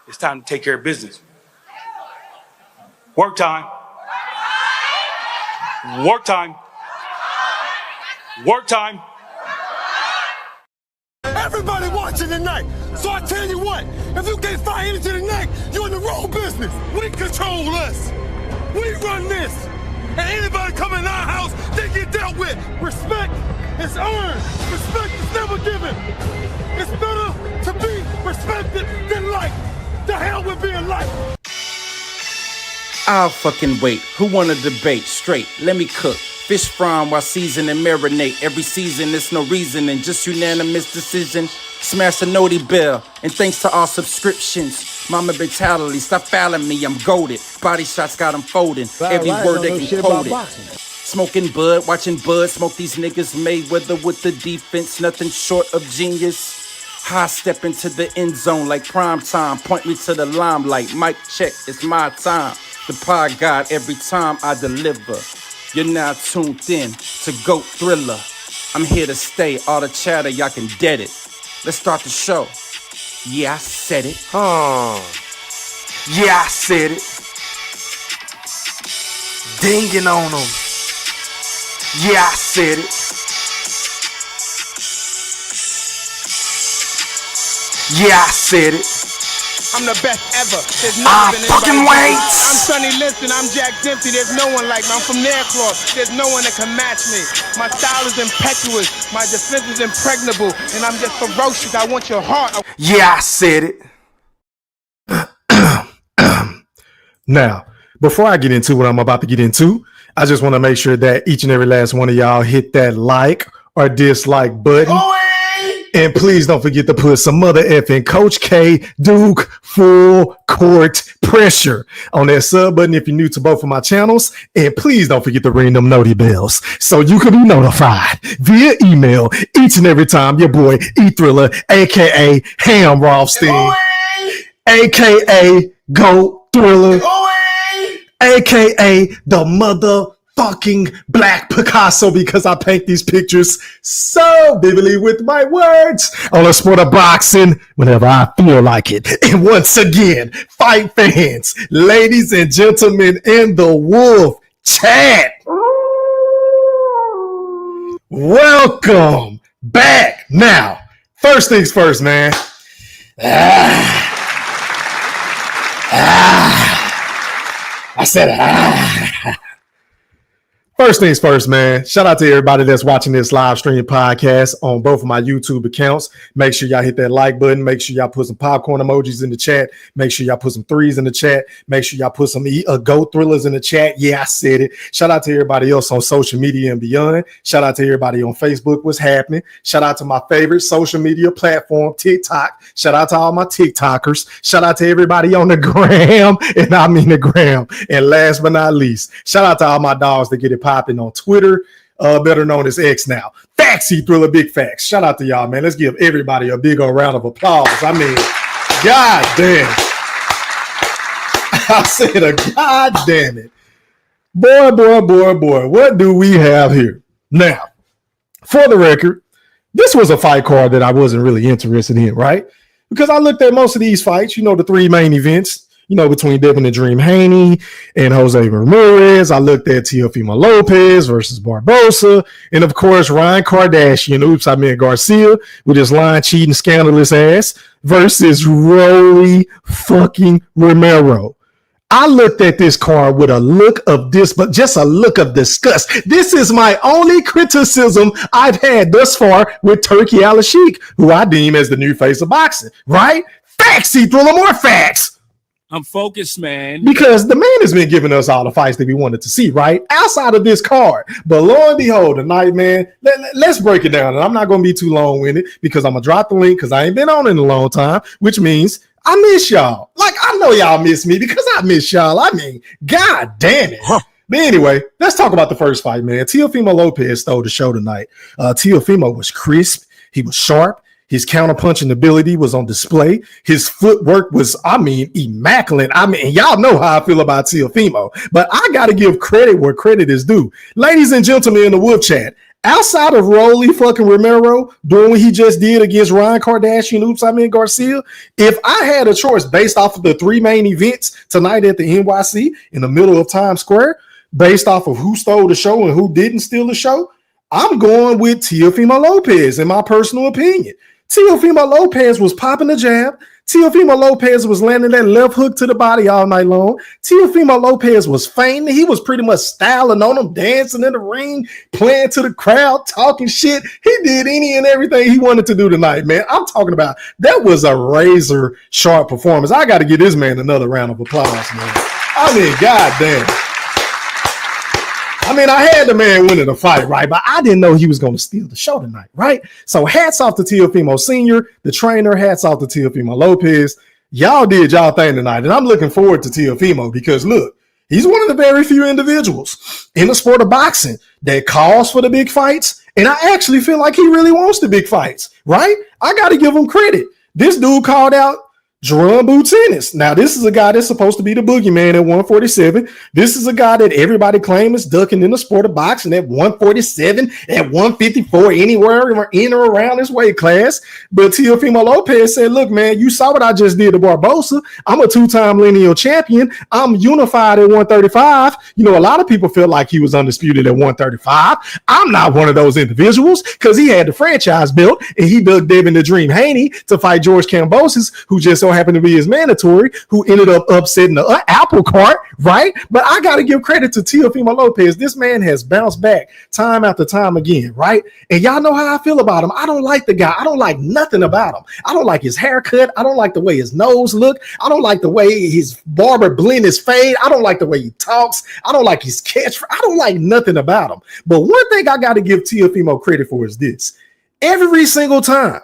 it's time to take care of business. Work time. Work time. Work time. Everybody watching tonight. So I tell you what, if you can't find energy tonight, you're in the wrong business. We control us. We run this. And anybody come in our house, they get dealt with. Respect is earned. Respect is never given. It's better to be respected than liked. The hell with being liked. I'll fucking wait. Who wanna debate? Straight, let me cook. Fish fry while season and marinate. Every season, it's no reason and just unanimous decision. Smash the noti bell, and thanks to all subscriptions. Mama mentality, stop fouling me, I'm goated. Body shots got them folding. Every word they can quote it. Smoking bud, watching bud, smoke these niggas Mayweather with the defense, nothing short of genius. High step into the end zone like prime time. Point me to the limelight. Mic check, it's my time. The pod god every time I deliver. You're now tuned in to GOAT Thriller. I'm here to stay. All the chatter, y'all can dead it. Let's start the show. Yeah, I said it. Yeah, I said it. Dinging on them. Yeah, I said it. Yeah, I said it. I'm the best ever. There's never been fucking anybody. wait. I'm Sonny Liston. I'm Jack Dempsey. There's no one like me. I'm from Nairclaw. There's no one that can match me. My style is impetuous. My defense is impregnable. And I'm just ferocious. I want your heart. Yeah, I said it. Now, before I get into what I'm about to get into, I just want to make sure that each and every last one of y'all hit that like or dislike button. And please don't forget to put some mother effing Coach K Duke full court pressure on that sub button if you're new to both of my channels. And please don't forget to ring them noti bells so you can be notified via email each and every time your boy E-Thriller, aka Ham Rothstein, aka Go Thriller, aka the motherfucking Black Picasso, because I paint these pictures so vividly with my words on a sport of boxing whenever I feel like it. And once again, fight fans, ladies and gentlemen in the Wolf chat, welcome back. Now, first things first, man. I said, First things first, man. Shout out to everybody that's watching this live stream podcast on both of my YouTube accounts. Make sure y'all hit that like button. Make sure y'all put some popcorn emojis in the chat. Make sure y'all put some threes in the chat. Make sure y'all put some GOAT Thrillers in the chat. Yeah, I said it. Shout out to everybody else on social media and beyond. Shout out to everybody on Facebook. What's happening? Shout out to my favorite social media platform, TikTok. Shout out to all my TikTokers. Shout out to everybody on the gram, and I mean the gram. And last but not least, shout out to all my dogs that get it popping on Twitter, better known as X now. Facts, E-Thriller, big facts. Shout out to y'all, man. Let's give everybody a big old round of applause. I mean, god damn. I said a god damn it. Boy, what do we have here? Now, for the record, this was a fight card that I wasn't really interested in, right? Because I looked at most of these fights, you know, the three main events, you know, between Devin and Dream Haney and Jose Ramirez. I looked at Teofimo Lopez versus Barbosa. And, of course, Ryan Kardashian, Garcia with his line cheating scandalous ass versus Rollie fucking Romero. I looked at this card with a look of just a look of disgust. This is my only criticism I've had thus far with Turkey Al-Sheikh, who I deem as the new face of boxing, right? Facts, E-Thriller, more facts. I'm focused, man. Because the man has been giving us all the fights that we wanted to see, right? Outside of this card. But lo and behold, tonight, man, let's break it down. And I'm not going to be too long with it because I'm going to drop the link because I ain't been on in a long time, which means I miss y'all. Like, I know y'all miss me because I miss y'all. I mean, god damn it. But anyway, let's talk about the first fight, man. Teofimo Lopez stole the show tonight. Teofimo was crisp. He was sharp. His counterpunching ability was on display. His footwork was, immaculate. Y'all know how I feel about Teofimo, but I got to give credit where credit is due. Ladies and gentlemen in the Wolf chat, outside of Rollie fucking Romero doing what he just did against Ryan Kardashian, Garcia, if I had a choice based off of the three main events tonight at the NYC in the middle of Times Square, based off of who stole the show and who didn't steal the show, I'm going with Teofimo Lopez, in my personal opinion. Teofimo Lopez was popping the jab. Teofimo Lopez was landing that left hook to the body all night long. Teofimo Lopez was fainting. He was pretty much styling on him, dancing in the ring, playing to the crowd, talking shit. He did any and everything he wanted to do tonight, man. I'm talking about that was a razor sharp performance. I got to give this man another round of applause, man. I mean, goddamn. I mean, I had the man winning the fight, right? But I didn't know he was going to steal the show tonight, right? So hats off to Teofimo Sr., the trainer. Hats off to Teofimo Lopez. Y'all did y'all thing tonight. And I'm looking forward to Teofimo because, look, he's one of the very few individuals in the sport of boxing that calls for the big fights. And I actually feel like he really wants the big fights, right? I got to give him credit. This dude called out Jerome Boutinez. Now, this is a guy that's supposed to be the boogeyman at 147. This is a guy that everybody claims is ducking in the sport of boxing at 147, at 154, anywhere in or around his weight class. But Teofimo Lopez said, look, man, you saw what I just did to Barbosa. I'm a two-time lineal champion. I'm unified at 135. You know, a lot of people feel like he was undisputed at 135. I'm not one of those individuals because he had the franchise belt and he dug Devin the Dream Haney to fight George Kambosos, who just so happened to be his mandatory, who ended up upsetting the apple cart, right? But I got to give credit to Teofimo Lopez. This man has bounced back time after time again, right? And y'all know how I feel about him. I don't like the guy. I don't like nothing about him. I don't like his haircut. I don't like the way his nose look. I don't like the way his barber blend his fade. I don't like the way he talks. I don't like his catch. I don't like nothing about him. But one thing I got to give Teofimo credit for is this. Every single time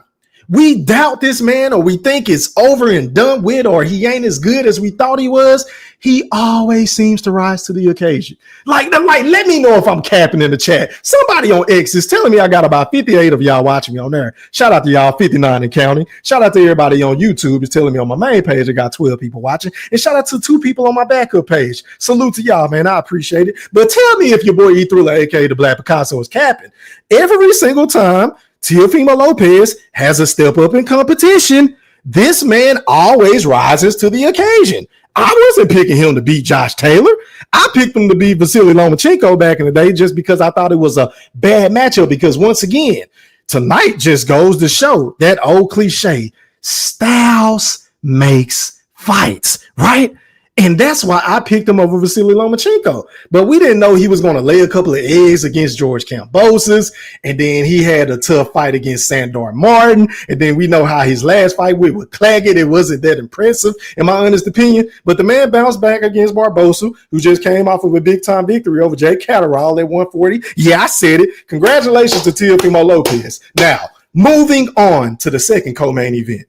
we doubt this man or we think it's over and done with or he ain't as good as we thought he was, he always seems to rise to the occasion. Like, let me know if I'm capping in the chat. Somebody on X is telling me I got about 58 of y'all watching me on there. Shout out to y'all, 59 and counting. Shout out to everybody on YouTube is telling me on my main page I got 12 people watching. And shout out to 2 people on my backup page. Salute to y'all, man. I appreciate it. But tell me if your boy E Thriller, aka the Black Picasso, is capping. Every single time Teofimo Lopez has a step up in competition, this man always rises to the occasion. I wasn't picking him to beat Josh Taylor. I picked him to beat Vasily Lomachenko back in the day just because I thought it was a bad matchup. Because once again, tonight just goes to show that old cliche, styles makes fights, right? And that's why I picked him over Vasily Lomachenko. But we didn't know he was going to lay a couple of eggs against George Kambosos. And then he had a tough fight against Sandor Martin. And then we know how his last fight with Claggett, it wasn't that impressive, in my honest opinion. But the man bounced back against Barbosa, who just came off of a big-time victory over Jake Catterall at 140. Yeah, I said it. Congratulations to Teofimo Lopez. Now, moving on to the second co-main event.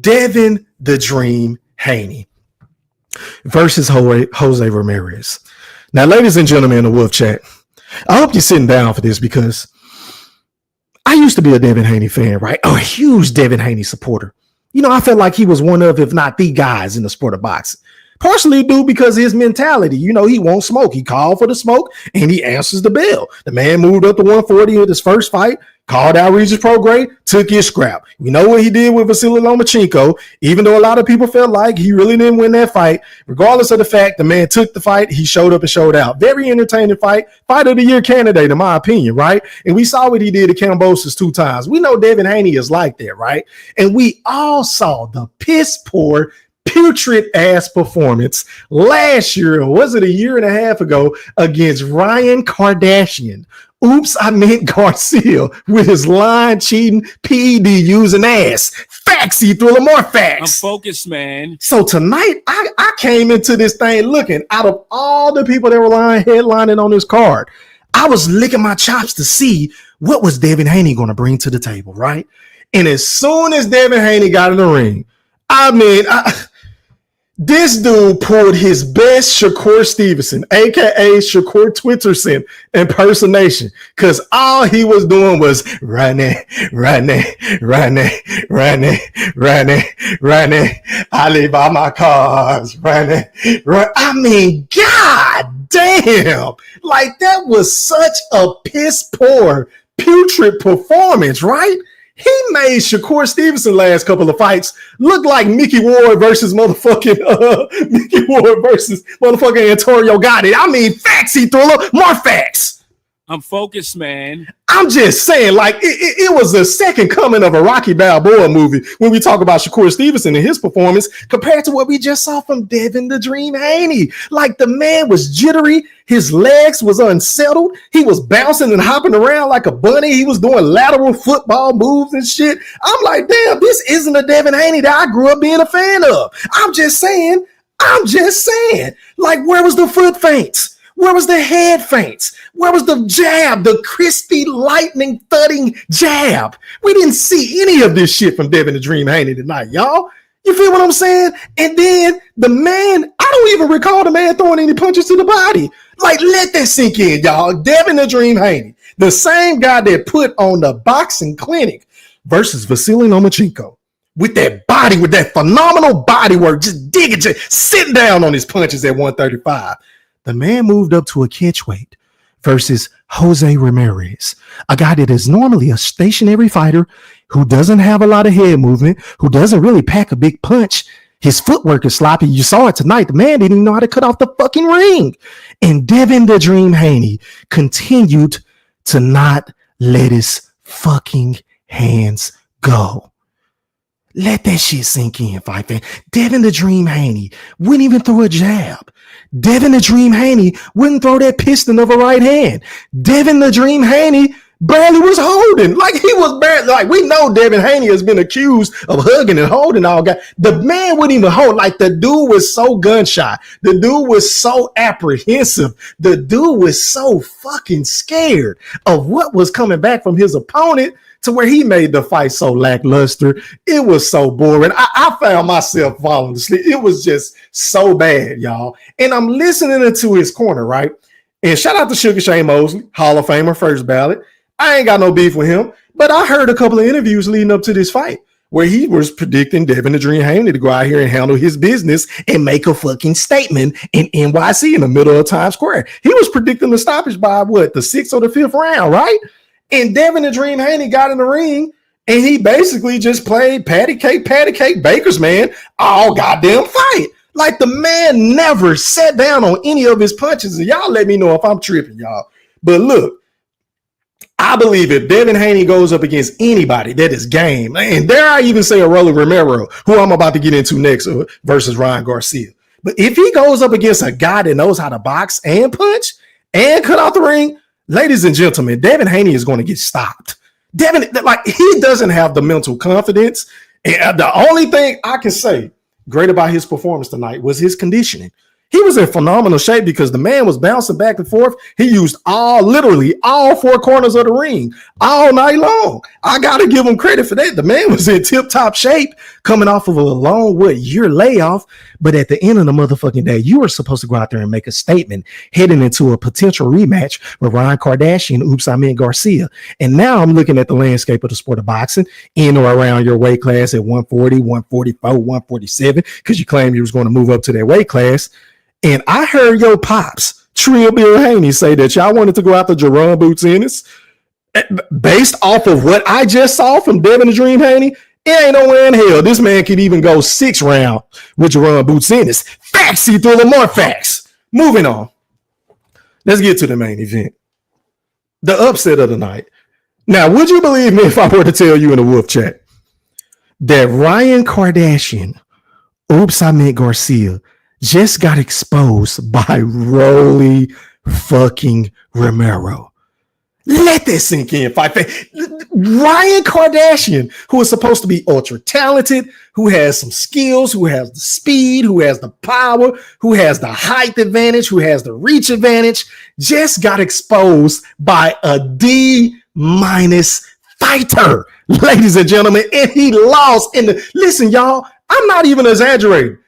Devin the Dream Haney versus Jose Ramirez. Now, ladies and gentlemen in the Wolf Chat, I hope you're sitting down for this because I used to be a Devin Haney fan, right? A huge Devin Haney supporter. You know, I felt like he was one of, if not the guys in the sport of boxing. Partially due because of his mentality. You know, he won't smoke. He called for the smoke and he answers the bell. The man moved up to 140 in his first fight, called out Regis Prograis, took his scrap. We know what he did with Vasily Lomachenko, even though a lot of people felt like he really didn't win that fight. Regardless of the fact, the man took the fight. He showed up and showed out. Very entertaining fight. Fight of the year candidate, in my opinion, right? And we saw what he did to Kambosos 2 times. We know Devin Haney is like that, right? And we all saw the piss poor, putrid ass performance last year, or was it a year and a half ago, against Ryan Kardashian. Oops, I meant Garcia with his line cheating, PED using ass. Facts, he threw more facts. I'm focused, man. So tonight, I came into this thing looking, out of all the people that were headlining on this card, I was licking my chops to see what was Devin Haney going to bring to the table, right? And as soon as Devin Haney got in the ring, this dude pulled his best Shakur Stevenson, aka Shakur Twitterson impersonation, because all he was doing was running. I leave all my cars running. I mean, God damn. Like, that was such a piss poor, putrid performance, right? He made Shakur Stevenson last couple of fights look like Mickey Ward versus motherfucking Antonio Gotti. I mean, facts, he threw up more facts. I'm focused, man. I'm just saying, like, it was the second coming of a Rocky Balboa movie when we talk about Shakur Stevenson and his performance compared to what we just saw from Devin the Dream Haney. Like, the man was jittery. His legs was unsettled. He was bouncing and hopping around like a bunny. He was doing lateral football moves and shit. I'm like, damn, this isn't a Devin Haney that I grew up being a fan of. I'm just saying. Like, where was the foot feints? Where was the head feints? Where was the jab, the crispy, lightning, thudding jab? We didn't see any of this shit from Devin the Dream Haney tonight, y'all. You feel what I'm saying? And then the man, I don't even recall the man throwing any punches to the body. Like, let that sink in, y'all. Devin the Dream Haney, the same guy that put on the boxing clinic versus Vasily Lomachenko. With that body, with that phenomenal body work, just digging, just sitting down on his punches at 135. The man moved up to a catchweight versus Jose Ramirez, a guy that is normally a stationary fighter who doesn't have a lot of head movement, who doesn't really pack a big punch. His footwork is sloppy. You saw it tonight. The man didn't even know how to cut off the fucking ring. And Devin the Dream Haney continued to not let his fucking hands go. Let that shit sink in, fight fan. Devin the Dream Haney wouldn't even throw a jab. Devin the Dream Haney wouldn't throw that piston of a right hand. Devin the Dream Haney barely was holding. Like, he was barely, like, we know Devin Haney has been accused of hugging and holding all guys. The man wouldn't even hold. Like, the dude was so gunshot. The dude was so apprehensive. The dude was so fucking scared of what was coming back from his opponent, to where he made the fight so lackluster. It was so boring. I found myself falling asleep. It was just so bad, y'all. And I'm listening into his corner, right? And shout out to Sugar Shane Mosley, Hall of Famer, first ballot. I ain't got no beef with him, but I heard a couple of interviews leading up to this fight where he was predicting Devin the Dream Haney to go out here and handle his business and make a fucking statement in NYC in the middle of Times Square. He was predicting the stoppage by what, the 6th or the 5th round, right? And Devin the Dream Haney got in the ring and he basically just played patty cake, baker's man all goddamn fight. Like, the man never sat down on any of his punches. And y'all let me know if I'm tripping, y'all. But look, I believe if Devin Haney goes up against anybody that is game, and dare I even say a Rollie Romero, who I'm about to get into next, versus Ryan Garcia. But if he goes up against a guy that knows how to box and punch and cut out the ring, ladies and gentlemen, Devin Haney is going to get stopped. Devin, like, he doesn't have the mental confidence. And the only thing I can say great about his performance tonight was his conditioning. He was in phenomenal shape because the man was bouncing back and forth. He used literally all 4 corners of the ring all night long. I got to give him credit for that. The man was in tip-top shape coming off of a long, year layoff. But at the end of the motherfucking day, you were supposed to go out there and make a statement heading into a potential rematch with Ryan Kardashian, Oops, I meant Garcia. And now I'm looking at the landscape of the sport of boxing in or around your weight class at 140, 144, 147, because you claimed you was going to move up to that weight class. And I heard your pops, Trill Bill Haney, say that y'all wanted to go after Jerome Boots Ennis. Based off of what I just saw from Devin the Dream Haney, it ain't nowhere in hell this man could even go 6 rounds with Jerome Boots Ennis. Facts, he threw them more facts. Moving on. Let's get to the main event. The upset of the night. Now, would you believe me if I were to tell you in the Wolf Chat that Ryan Kardashian, Oops, I meant Garcia, just got exposed by Rollie fucking Romero? Let that sink in, fight fan. Ryan Kardashian, who is supposed to be ultra talented, who has some skills, who has the speed, who has the power, who has the height advantage, who has the reach advantage, just got exposed by a D- fighter, ladies and gentlemen, and he lost in the. Listen, y'all, I'm not even exaggerating.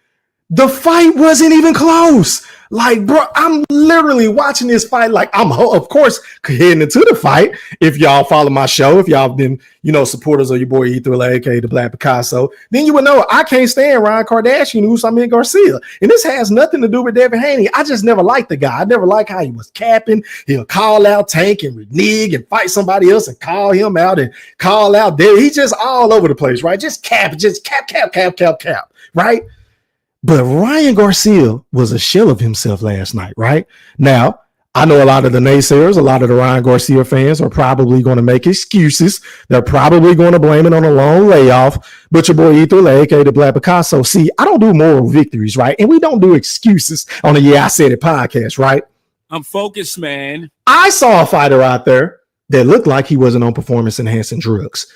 The fight wasn't even close. Like, bro, I'm literally watching this fight. Like, of course, heading into the fight. If y'all follow my show, if y'all been, supporters of your boy E3, aka the Black Picasso, then you would know I can't stand Ryan Kardashian, Usman Garcia. And this has nothing to do with Devin Haney. I just never liked the guy. I never liked how he was capping. He'll call out Tank and renege and fight somebody else and call him out and call out there. He's just all over the place, right? Just cap, right? But Ryan Garcia was a shell of himself last night, right? Now, I know a lot of the naysayers, a lot of the Ryan Garcia fans are probably going to make excuses. They're probably going to blame it on a long layoff. But your boy E3, aka the Black Picasso, see, I don't do moral victories, right? And we don't do excuses on the Yeah, I Said It podcast, right? I'm focused, man. I saw a fighter out there that looked like he wasn't on performance-enhancing drugs.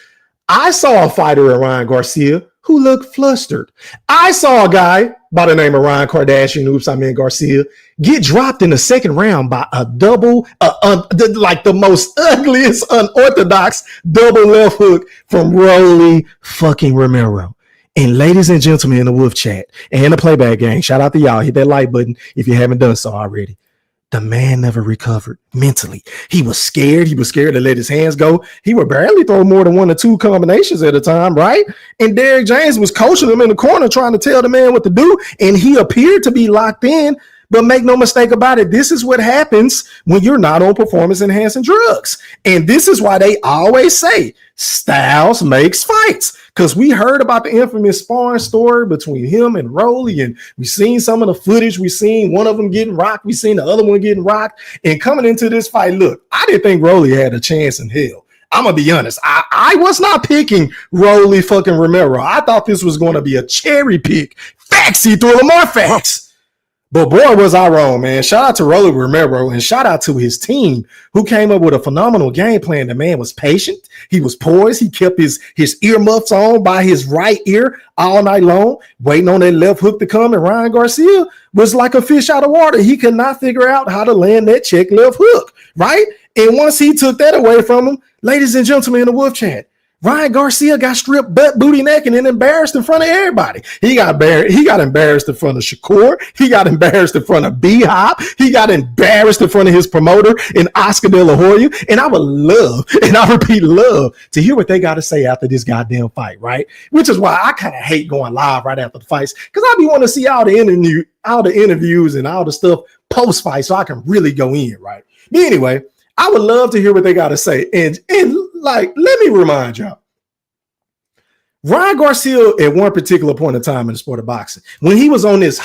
I saw a fighter in Ryan Garcia who looked flustered. I saw a guy by the name of Ryan Kardashian, Garcia, get dropped in the second round by a double, like the most ugliest, unorthodox double left hook from Rollie fucking Romero. And ladies and gentlemen in the Wolf Chat and the Playback Gang, shout out to y'all. Hit that like button if you haven't done so already. The man never recovered mentally. He was scared. He was scared to let his hands go. He would barely throw more than 1 or 2 combinations at a time, right? And Derrick James was coaching him in the corner, trying to tell the man what to do. And he appeared to be locked in. But make no mistake about it, this is what happens when you're not on performance-enhancing drugs. And this is why they always say styles makes fights. Because we heard about the infamous sparring story between him and Rollie, and we seen some of the footage. We seen one of them getting rocked. We seen the other one getting rocked. And coming into this fight, look, I didn't think Rollie had a chance in hell. I'm going to be honest. I was not picking Rollie fucking Romero. I thought this was going to be a cherry pick. Facts, he threw more facts. But boy, was I wrong, man. Shout out to Rollie Romero and shout out to his team who came up with a phenomenal game plan. The man was patient. He was poised. He kept his earmuffs on by his right ear all night long, waiting on that left hook to come. And Ryan Garcia was like a fish out of water. He could not figure out how to land that check left hook, right? And once he took that away from him, ladies and gentlemen in the Wolf Chat, Ryan Garcia got stripped butt, booty, neck, and then embarrassed in front of everybody. He got embarrassed in front of Shakur. He got embarrassed in front of B-Hop. He got embarrassed in front of his promoter and Oscar De La Hoya. And I would love, and I repeat, love to hear what they got to say after this goddamn fight, right? Which is why I kind of hate going live right after the fights, because I be wanting to see all the interviews and all the stuff post-fight so I can really go in, right? But anyway, I would love to hear what they got to say. And like, let me remind y'all, Ryan Garcia at one particular point in time in the sport of boxing, when he was on this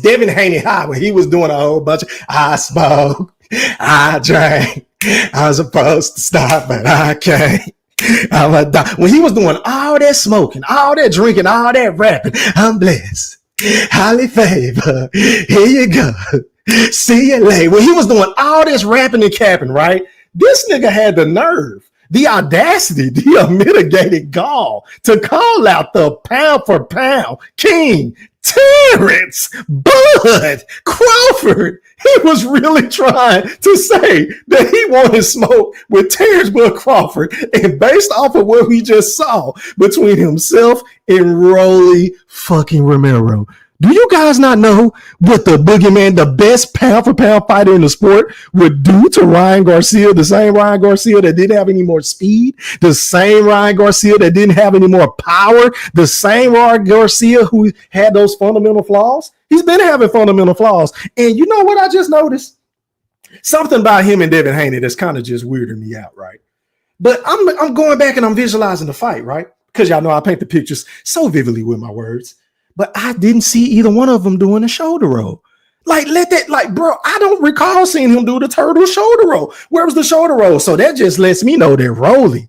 Devin Haney high, when he was doing a whole bunch of, I smoke, I drank, I was supposed to stop, but I can't. I'm a die. When he was doing all that smoking, all that drinking, all that rapping, I'm blessed, highly favored, here you go. See you later. When he was doing all this rapping and capping, right? This nigga had the nerve, the audacity, the unmitigated gall to call out the pound for pound king, Terrence Bud Crawford. He was really trying to say that he wanted smoke with Terrence Bud Crawford. And based off of what we just saw between himself and Rollie fucking Romero, do you guys not know what the boogeyman, the best pound for pound fighter in the sport, would do to Ryan Garcia? The same Ryan Garcia that didn't have any more speed, the same Ryan Garcia that didn't have any more power, the same Ryan Garcia who had those fundamental flaws. He's been having fundamental flaws. And you know what I just noticed? Something about him and Devin Haney that's kind of just weirding me out, right? But I'm going back and I'm visualizing the fight, right? Because y'all know I paint the pictures so vividly with my words. But I didn't see either one of them doing a shoulder roll. Bro, I don't recall seeing him do the turtle shoulder roll. Where was the shoulder roll? So that just lets me know that Rollie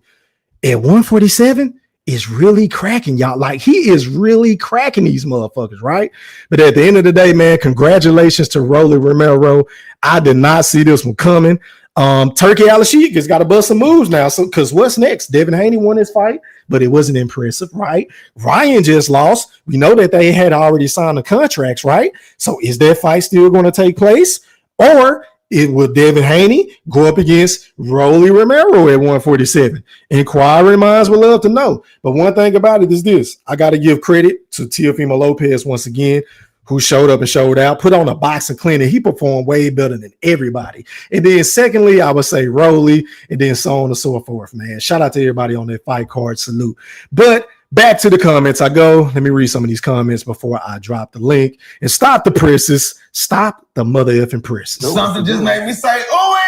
at 147 is really cracking y'all. Like, he is really cracking these motherfuckers, right? But at the end of the day, man, congratulations to Rollie Romero. I did not see this one coming. Turkey Al-Sheikh has got to bust some moves now. So, because what's next? Devin Haney won his fight, but it wasn't impressive, right? Ryan just lost. We know that they had already signed the contracts, right? So is that fight still going to take place? Or will Devin Haney go up against Rollie Romero at 147? Inquiring minds would love to know. But one thing about it is this. I got to give credit to Teofimo Lopez once again who showed up and showed out, put on a boxing clinic. He performed way better than everybody. And then secondly, I would say Rollie, and then so on and so forth, man. Shout out to everybody on that fight card. Salute. But back to the comments I go. Let me read some of these comments before I drop the link. And stop the presses. Stop the mother effing presses. Something just made me say, oh,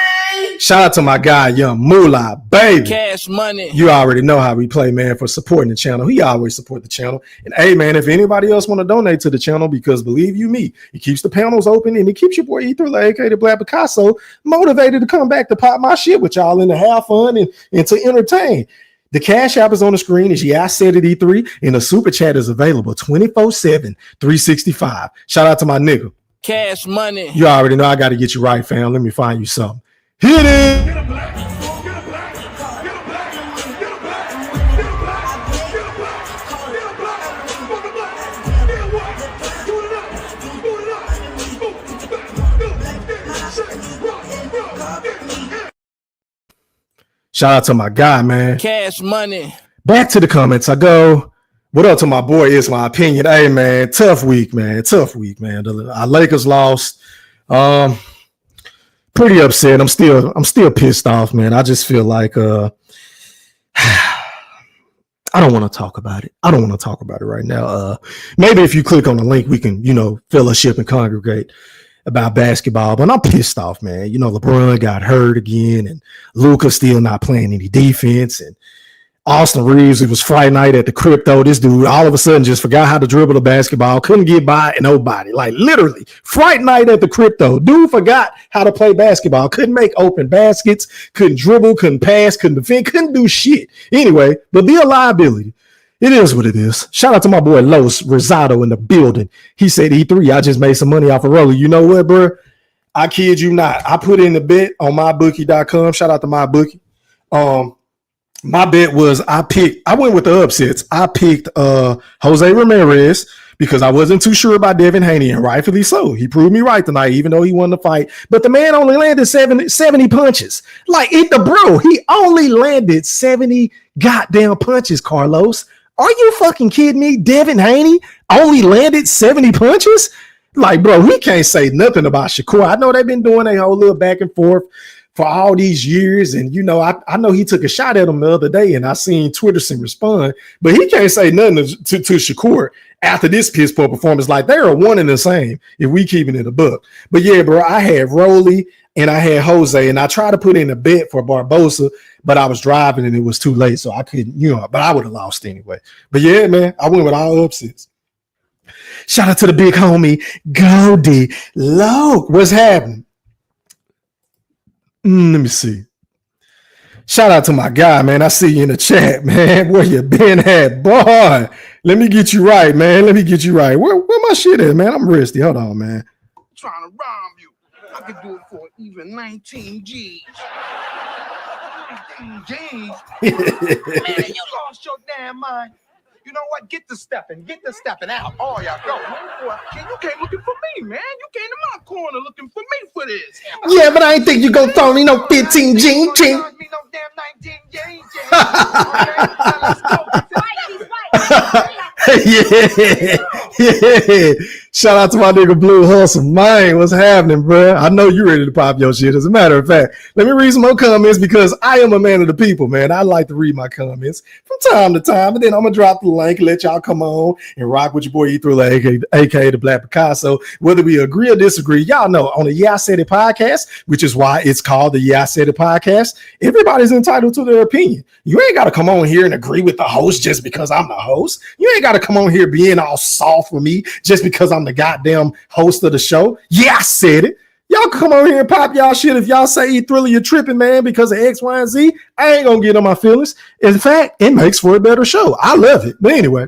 shout out to my guy, Young Moolah, baby. Cash money. You already know how we play, man, for supporting the channel. He always support the channel. And hey, man, if anybody else want to donate to the channel, because believe you me, it keeps the panels open and it keeps your boy E3 aka the Black Picasso motivated to come back to pop my shit with y'all and to have fun and to entertain. The Cash App is on the screen. Is I said it E3, and the super chat is available 24/7, 365. Shout out to my nigga. Cash money. You already know I got to get you right, fam. Let me find you something. Hit it. Shout out to my guy, man. Cash money. Back to the comments I go. What up to my boy Is My Opinion. Hey, man, tough week, man. Our Lakers lost. Pretty upset. I'm still pissed off, man. I just feel like I don't want to talk about it. I don't want to talk about it right now. Maybe if you click on the link, we can, fellowship and congregate about basketball. But I'm pissed off, man. LeBron got hurt again, and Luka still not playing any defense, and Austin Reeves, it was Friday night at the crypto. This dude all of a sudden just forgot how to dribble the basketball, couldn't get by nobody. Like literally, Friday night at the crypto, dude forgot how to play basketball, couldn't make open baskets, couldn't dribble, couldn't pass, couldn't defend, couldn't do shit. Anyway, but be a liability. It is what it is. Shout out to my boy Los Rosado in the building. He said, E3, I just made some money off of Rollie. You know what, bro? I kid you not. I put in the bet on mybookie.com. Shout out to mybookie. My bet was I went with the upsets. I picked Jose Ramirez because I wasn't too sure about Devin Haney, and rightfully so. He proved me right tonight, even though he won the fight. But the man only landed 70 punches. Like, he only landed 70 goddamn punches, Carlos. Are you fucking kidding me? Devin Haney only landed 70 punches? Like, bro, we can't say nothing about Shakur. I know they've been doing a whole little back and forth for all these years. And, I know he took a shot at him the other day, and I seen Twitterson respond, but he can't say nothing to Shakur after this piss poor performance. Like, they are one and the same if we keeping it a book. But yeah, bro, I had Rollie and I had Jose, and I tried to put in a bet for Barbosa, but I was driving and it was too late, so I couldn't, but I would have lost anyway. But yeah, man, I went with all upsets. Shout out to the big homie, Goldie Loke. What's happening? Let me see. Shout out to my guy, man. I see you in the chat, man. Where you been at, boy? Let me get you right, man. Let me get you right. Where my shit at, man? I'm rusty. Hold on, man. Trying to rob you. I could do it for even 19 G's. 19 G's? Man, you lost your damn mind. You know what? Get the stepping out. All y'all go. You came looking for me, man. You came to my corner looking for me for this. Yeah, but I ain't think you gonna throw me no 15 G. Me no damn 19 G. Okay, now let's go. Yeah. Shout out to my nigga Blue Hustle. Man, what's happening, bro? I know you ready to pop your shit. As a matter of fact, let me read some more comments because I am a man of the people, man. I like to read my comments from time to time, and then I'm gonna drop the link, let y'all come on and rock with your boy E3, aka the Black Picasso. Whether we agree or disagree, y'all know on the Yeah I Said It podcast, which is why it's called the Yeah I Said It podcast, everybody's entitled to their opinion. You ain't got to come on here and agree with the host just because I'm the host. You ain't got to come on here being all soft with me just because I'm the goddamn host of the show. Yeah, I said it. Y'all come on here and pop y'all shit. If y'all say E-Thriller, you're tripping, man, because of X, Y, and Z, I ain't gonna get on my feelings. In fact, it makes for a better show. I love it. But anyway,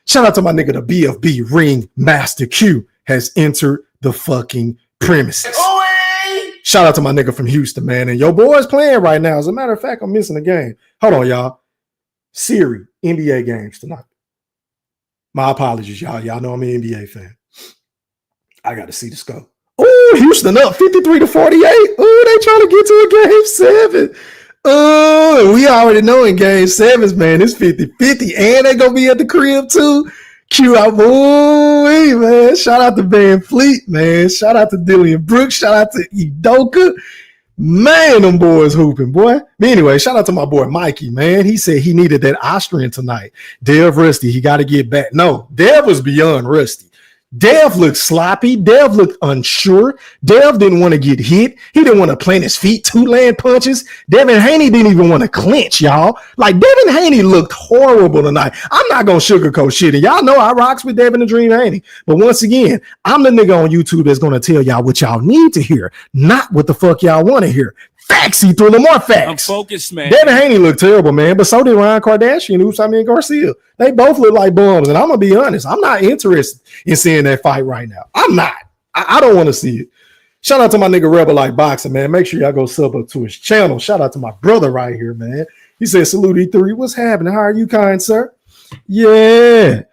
shout out to my nigga, the BFB Ring Master Q has entered the fucking premises. Shout out to my nigga from Houston, man. And your boy's playing right now. As a matter of fact, I'm missing a game. Hold on, y'all. Siri, NBA games tonight. My apologies, y'all. Y'all know I'm an NBA fan. I got to see the score. Oh, Houston up 53-48. Oh, they trying to get to a game 7. Oh, we already know in game 7s, man, it's 50-50. And they going to be at the crib, too. Q out. Oh, man. Shout out to Van Fleet, man. Shout out to Dillian Brooks. Shout out to Udoka. Man, them boys hooping, boy. But anyway, shout out to my boy Mikey, man. He said he needed that Austrian tonight. Dev rusty. He got to get back. No, Dev was beyond rusty. Dev looked sloppy. Dev looked unsure. Dev didn't want to get hit. He didn't want to plant his feet, two land punches. Devin Haney didn't even want to clinch, y'all. Like, Devin Haney looked horrible tonight. I'm not going to sugarcoat shit. And y'all know I rocks with Devin the Dream Haney. But once again, I'm the nigga on YouTube that's going to tell y'all what y'all need to hear, not what the fuck y'all want to hear. Facts, he threw them more facts. I'm focused, man. Devin Haney looked terrible, man, but so did Ryan Kardashian, and Garcia. They both look like bums, and I'm going to be honest. I'm not interested in seeing that fight right now. I'm not. I don't want to see it. Shout out to my nigga Rebel Like Boxing, man. Make sure y'all go sub up to his channel. Shout out to my brother right here, man. He said, salute E3. What's happening? How are you, kind sir? Yeah.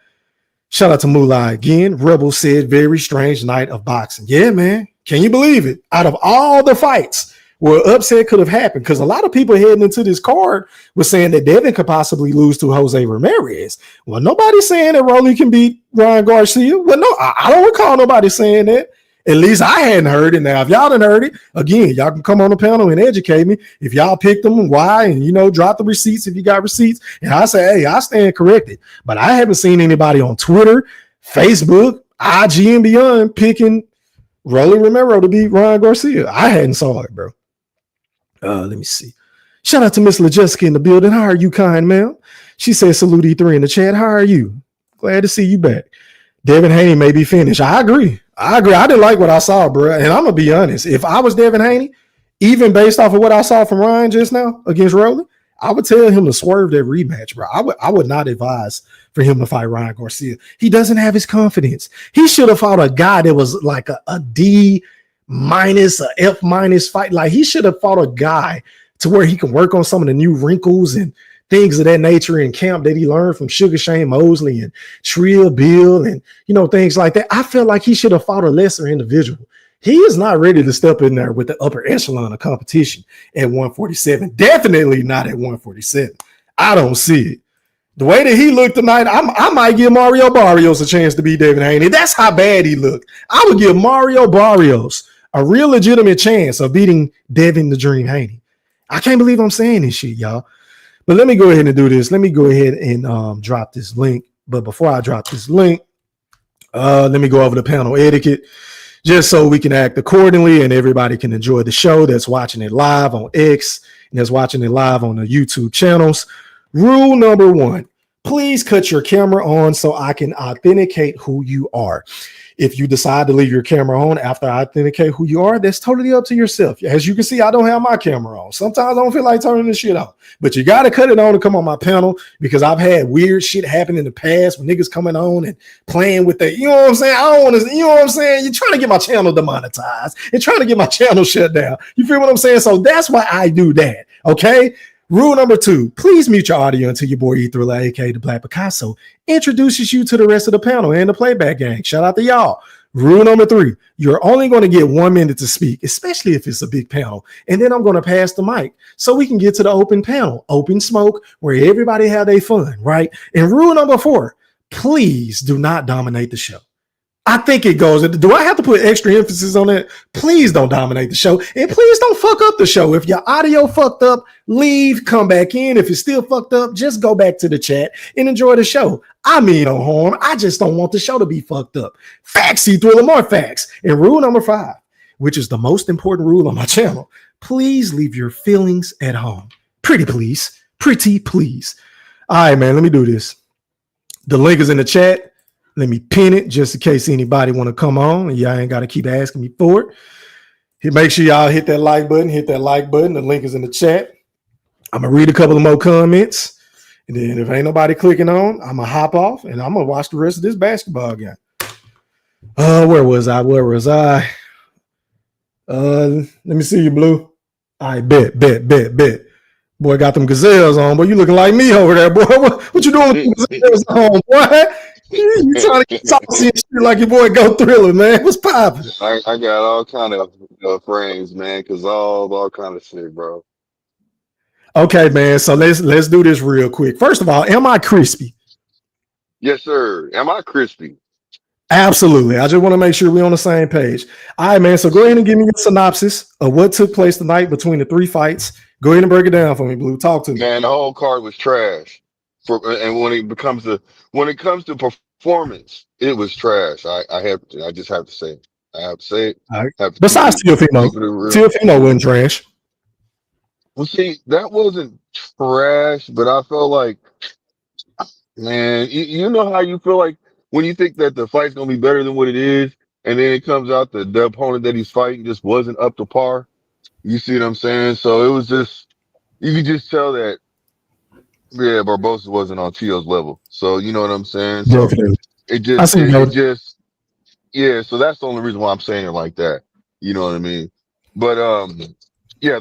Shout out to Moolah again. Rebel said, very strange night of boxing. Yeah, man. Can you believe it? Out of all the fights where upset could have happened, because a lot of people heading into this card were saying that Devin could possibly lose to Jose Ramirez. Well, nobody's saying that Rollie can beat Ryan Garcia. Well, no, I don't recall nobody saying that. At least I hadn't heard it. Now, if y'all done heard it, again, y'all can come on the panel and educate me if y'all picked them and why, and, drop the receipts if you got receipts. And I say, hey, I stand corrected. But I haven't seen anybody on Twitter, Facebook, IG, and beyond picking Rollie Romero to beat Ryan Garcia. I hadn't saw it, bro. Let me see. Shout out to Miss LaJessica in the building. How are you, kind ma'am? She said, salute E3 in the chat. How are you? Glad to see you back. Devin Haney may be finished. I agree. I didn't like what I saw, bro. And I'm going to be honest. If I was Devin Haney, even based off of what I saw from Ryan just now against Rollie, I would tell him to swerve that rematch, bro. I would not advise for him to fight Ryan Garcia. He doesn't have his confidence. He should have fought a guy that was like a D- a F- fight. Like, he should have fought a guy to where he can work on some of the new wrinkles and things of that nature in camp that he learned from Sugar Shane Mosley and Trill Bill and things like that. I feel like he should have fought a lesser individual. He is not ready to step in there with the upper echelon of competition at 147. Definitely not at 147. I don't see it. The way that he looked tonight, I might give Mario Barrios a chance to beat Devin Haney. That's how bad he looked. I would give Mario Barrios a real legitimate chance of beating Devin the Dream Haney. I can't believe I'm saying this shit, y'all. But let me go ahead and do this. Let me go ahead and drop this link. But before I drop this link, let me go over the panel etiquette just so we can act accordingly and everybody can enjoy the show that's watching it live on X and that's watching it live on the YouTube channels. Rule number 1, please cut your camera on so I can authenticate who you are. If you decide to leave your camera on after I authenticate who you are, that's totally up to yourself. As you can see, I don't have my camera on. Sometimes I don't feel like turning this shit off, but you got to cut it on to come on my panel because I've had weird shit happen in the past when niggas coming on and playing with the, you know what I'm saying? I don't want to, you know what I'm saying? You're trying to get my channel demonetized and trying to get my channel shut down. You feel what I'm saying? So that's why I do that. Okay. Rule number 2, please mute your audio until your boy E3, aka the Black Picasso, introduces you to the rest of the panel and the playback gang. Shout out to y'all. Rule number 3, you're only going to get 1 minute to speak, especially if it's a big panel. And then I'm going to pass the mic so we can get to the open panel, open smoke, where everybody have their fun, right? And rule number 4, please do not dominate the show. I think it goes. Do I have to put extra emphasis on that? Please don't dominate the show. And please don't fuck up the show. If your audio fucked up, leave, come back in. If it's still fucked up, just go back to the chat and enjoy the show. I mean no harm. I just don't want the show to be fucked up. Facts, Thriller, more facts. And rule number 5, which is the most important rule on my channel, please leave your feelings at home. Pretty please. Pretty please. All right, man, let me do this. The link is in the chat. Let me pin it just in case anybody want to come on and y'all ain't got to keep asking me for it. Make sure y'all hit that like button. The link is in the chat. I'm going to read a couple of more comments. And then if ain't nobody clicking on, I'm going to hop off and I'm going to watch the rest of this basketball game. Where was I? Let me see you, Blue. I bet. Boy, got them gazelles on. Boy, you looking like me over there, boy. What you doing with the gazelles on, boy? You trying to get saucy and shit like your boy Go Thriller, man. What's poppin'? I got all kind of frames, man, because all kind of shit, bro. Okay, man. So let's do this real quick. First of all, am I crispy? Yes, sir. Am I crispy? Absolutely. I just want to make sure we're on the same page. All right, man. So go ahead and give me a synopsis of what took place tonight between the 3 fights. Go ahead and break it down for me, Blue. Talk to me. Man, the whole card was trash. And when it comes to performance, it was trash. I just have to say it. I have to say it. All right. I have to Besides keep Teofimo, it real. Teofimo wasn't trash. Well, see, that wasn't trash, but I felt like, man, you know how you feel like when you think that the fight's gonna be better than what it is, and then it comes out that the opponent that he's fighting just wasn't up to par. You see what I'm saying? So it was just you could just tell that yeah, Barbosa wasn't on Tio's level. So you know what I'm saying? So Definitely. it I just see you, it Brody. just yeah. So that's the only reason why I'm saying it like that. You know what I mean? But yeah,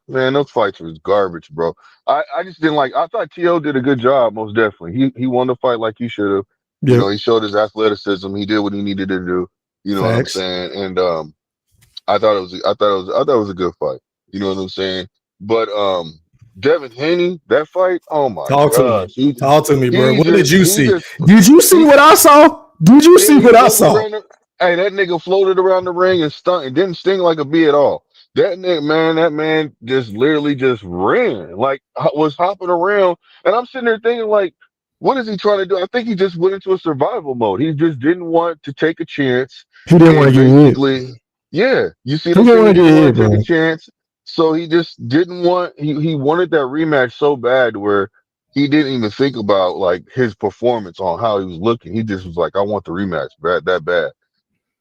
man, those fights was garbage, bro. I just didn't like. I thought Tio did a good job, most definitely. He won the fight like he should have. You Yep. know, he showed his athleticism. He did what he needed to do. You know what I'm Facts. saying? And I thought it was a good fight. You know what I'm saying? But Devin Haney, that fight, oh my Talk to me. gosh, Talk to me, bro. he What did just you he see? just Did you see he what I saw? Did you see yeah, he what I floated saw? around the hey, that nigga floated around the ring and stung and didn't sting like a bee at all. That man just literally just ran, like was hopping around. And I'm sitting there thinking, like, what is he trying to do? I think he just went into a survival mode. He just didn't want to take a chance He didn't want and to get hit. basically, yeah, you see what He I'm didn't saying? He want to didn't get want hit, to take a bro. chance. So he just didn't want he wanted that rematch so bad where he didn't even think about like his performance on how he was looking. He just was like, I want the rematch bad that bad.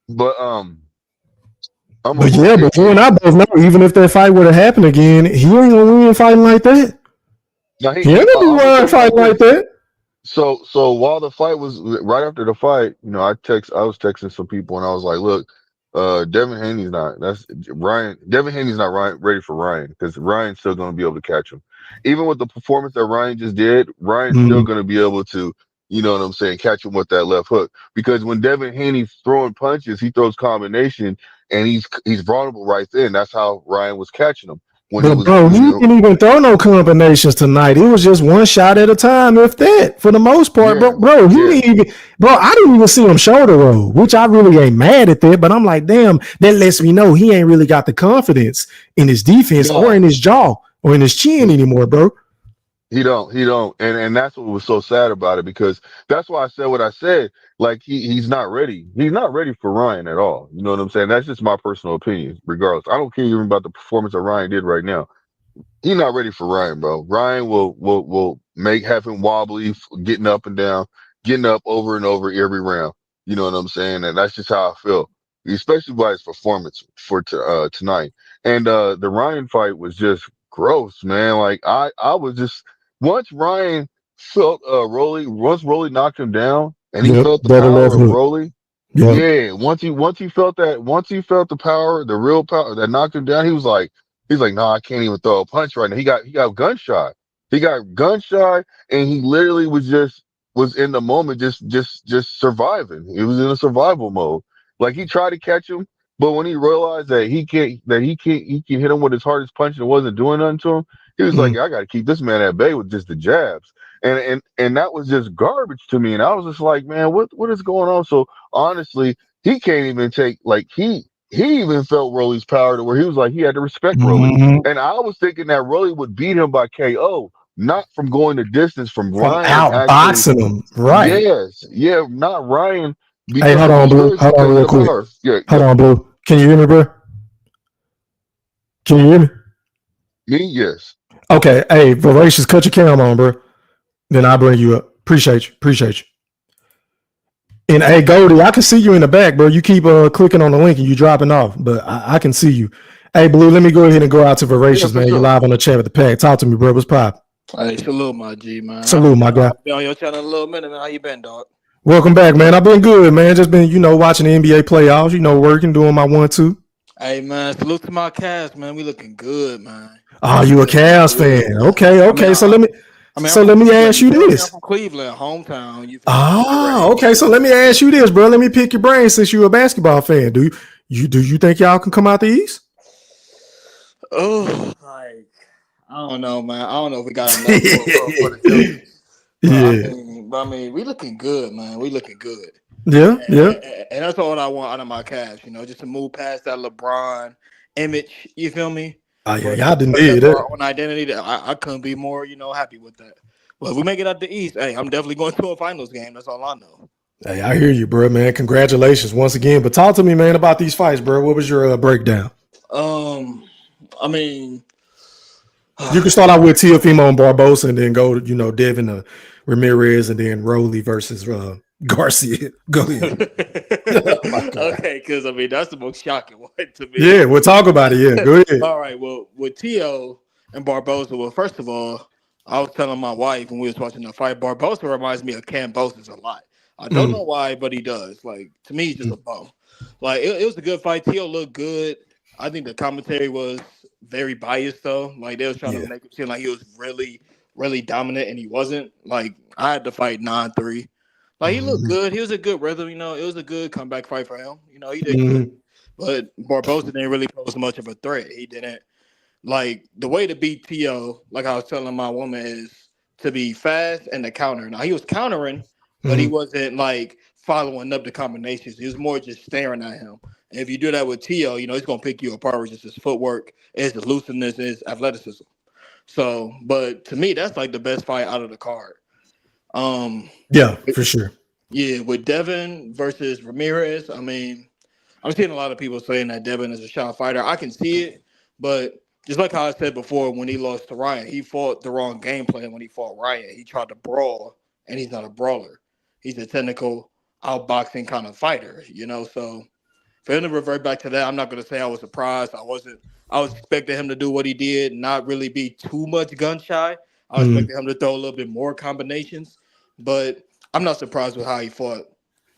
But I'm a But yeah, but you and it, I both know, even if that fight would have happened again, he ain't gonna win fighting like that. now He ain't gonna be I'm gonna tell winning you like fighting like this. that. So while the fight was right after the fight, you know, I was texting some people and I was like, look, Devin Haney's not that's Ryan. Devin Haney's not ready for Ryan because Ryan's still going to be able to catch him. Even with the performance that Ryan just did, Ryan's still Mm. going to be able to, you know what I'm saying, catch him with that left hook. Because when Devin Haney's throwing punches, he throws combination and he's vulnerable right then. That's how Ryan was catching him when he But was, bro, you he know, didn't even throw no combinations tonight. It was just one shot at a time, if that, for the most part. yeah, Bro, he yeah. didn't even, bro. I didn't even see him shoulder roll, which I really ain't mad at that. But I'm like, damn, that lets me know he ain't really got the confidence in his defense or in No. his jaw or in his chin anymore, bro. He don't, and that's what was so sad about it because that's why I said what I said. Like he's not ready. He's not ready for Ryan at all. You know what I'm saying? That's just my personal opinion. Regardless, I don't care even about the performance that Ryan did right now. He's not ready for Ryan, bro. Ryan will have him wobbly, getting up and down, getting up over and over every round. You know what I'm saying? And that's just how I feel, especially by his performance for tonight. And the Ryan fight was just gross, man. Like I was just once Ryan felt once Rollie knocked him down, and he Yep, felt the double left power of hook. Rollie. Yep. Yeah, once he felt the power, the real power that knocked him down, he was like. He's like, no, I can't even throw a punch right now. He got gunshot. He got gunshot, and he literally was in the moment, just surviving. He was in a survival mode. Like he tried to catch him, but when he realized that he can hit him with his hardest punch and it wasn't doing nothing to him, he was like, Mm. I got to keep this man at bay with just the jabs. And that was just garbage to me. And I was just like, man, what is going on? So honestly, he can't even take like he even felt Rollie's power to where he was like he had to respect Rollie. Mhm. And I was thinking that Rollie would beat him by KO, not from going the distance, from From Ryan actually. outboxing him, right? Yes, yeah, not Ryan Hey, because hold of on, his Blue. choice, Hold on, because of real the quick. power. Yeah, Hold yeah. on, Blue. Can you hear me, bro? Can you hear me? Me, yes. Okay. Hey, Voracious, cut your camera on, bro. Then I'll bring you up. Appreciate you. Appreciate you. And hey, Goldie, I can see you in the back, bro. You keep clicking on the link and you dropping off, but I can see you. Hey, Blue, let me go ahead and go out to Yeah, Voracious, for man. You're sure. live on the chat with the pack. Talk to me, bro. What's pop? Hey, salute, my G, man. Salute, my guy. I've been on your channel a little minute, man. How you been, dog? Welcome back, man. I've been good, man. Just been, watching the NBA playoffs, working, doing my 1-2. Hey, man, salute to my cast, man. We looking good, man. Oh, We you a looking Cavs good, fan? man. Okay, I mean, okay. So let me, I'm so from let me Cleveland. ask You you feel me? I'm this. from Cleveland, hometown. You feel me? Born and Ah, raised. okay. So let me ask you this, bro. Let me pick your brain since you're a basketball fan. Do you think y'all can come out the East? Oh, like I don't know, man. I don't know if we got enough for the Jokic. Yeah. I mean, we looking good, man. We looking good. Yeah. Yeah. And that's all I want out of my Cavs, just to move past that LeBron image. You feel me? Oh yeah, But y'all didn't because did of our that. own identity, that I couldn't be more, happy with that. But if we make it out the East, hey, I'm definitely going to a finals game. That's all I know. Hey, I hear you, bro, man. Congratulations once again. But talk to me, man, about these fights, bro. What was your breakdown? I mean, You can start out with Teofimo and Barbosa, and then go, Devin Ramirez, and then Rollie versus Garcia. Go ahead. Oh, okay, because I mean that's the most shocking one to me. Yeah, we'll talk about it. Yeah, go ahead. All right, well, with Tio and Barbosa, well, first of all, I was telling my wife when we was watching the fight, Barbosa reminds me of Cam Bosis a lot. I don't know why, but he does. Like, to me, he's just a bum. Like, it was a good fight. Tio looked good. I think the commentary was very biased, though. Like, they was trying to make it seem like he was really, really dominant, and he wasn't. Like, I had to fight 9-3. Like, he looked good. He was a good rhythm. It was a good comeback fight for him. He did good. But Barbosa didn't really pose much of a threat. He didn't. Like, the way to beat Tio, like I was telling my woman, is to be fast and to counter. Now, he was countering, but he wasn't, like, following up the combinations. He was more just staring at him. And if you do that with Tio, he's going to pick you apart with just his footwork, his looseness, his athleticism. So, but to me, that's, like, the best fight out of the card. Yeah, for sure. Yeah, with Devin versus Ramirez, I mean, I'm seeing a lot of people saying that Devin is a shot fighter. I can see it, but just like how I said before, when he lost to Ryan, he fought the wrong game plan when he fought Ryan. He tried to brawl, and he's not a brawler. He's a technical, outboxing kind of fighter, So for him to revert back to that, I'm not going to say I was surprised. I was expecting him to do what he did, not really be too much gun shy. I was expecting him to throw a little bit more combinations, but I'm not surprised with how he fought.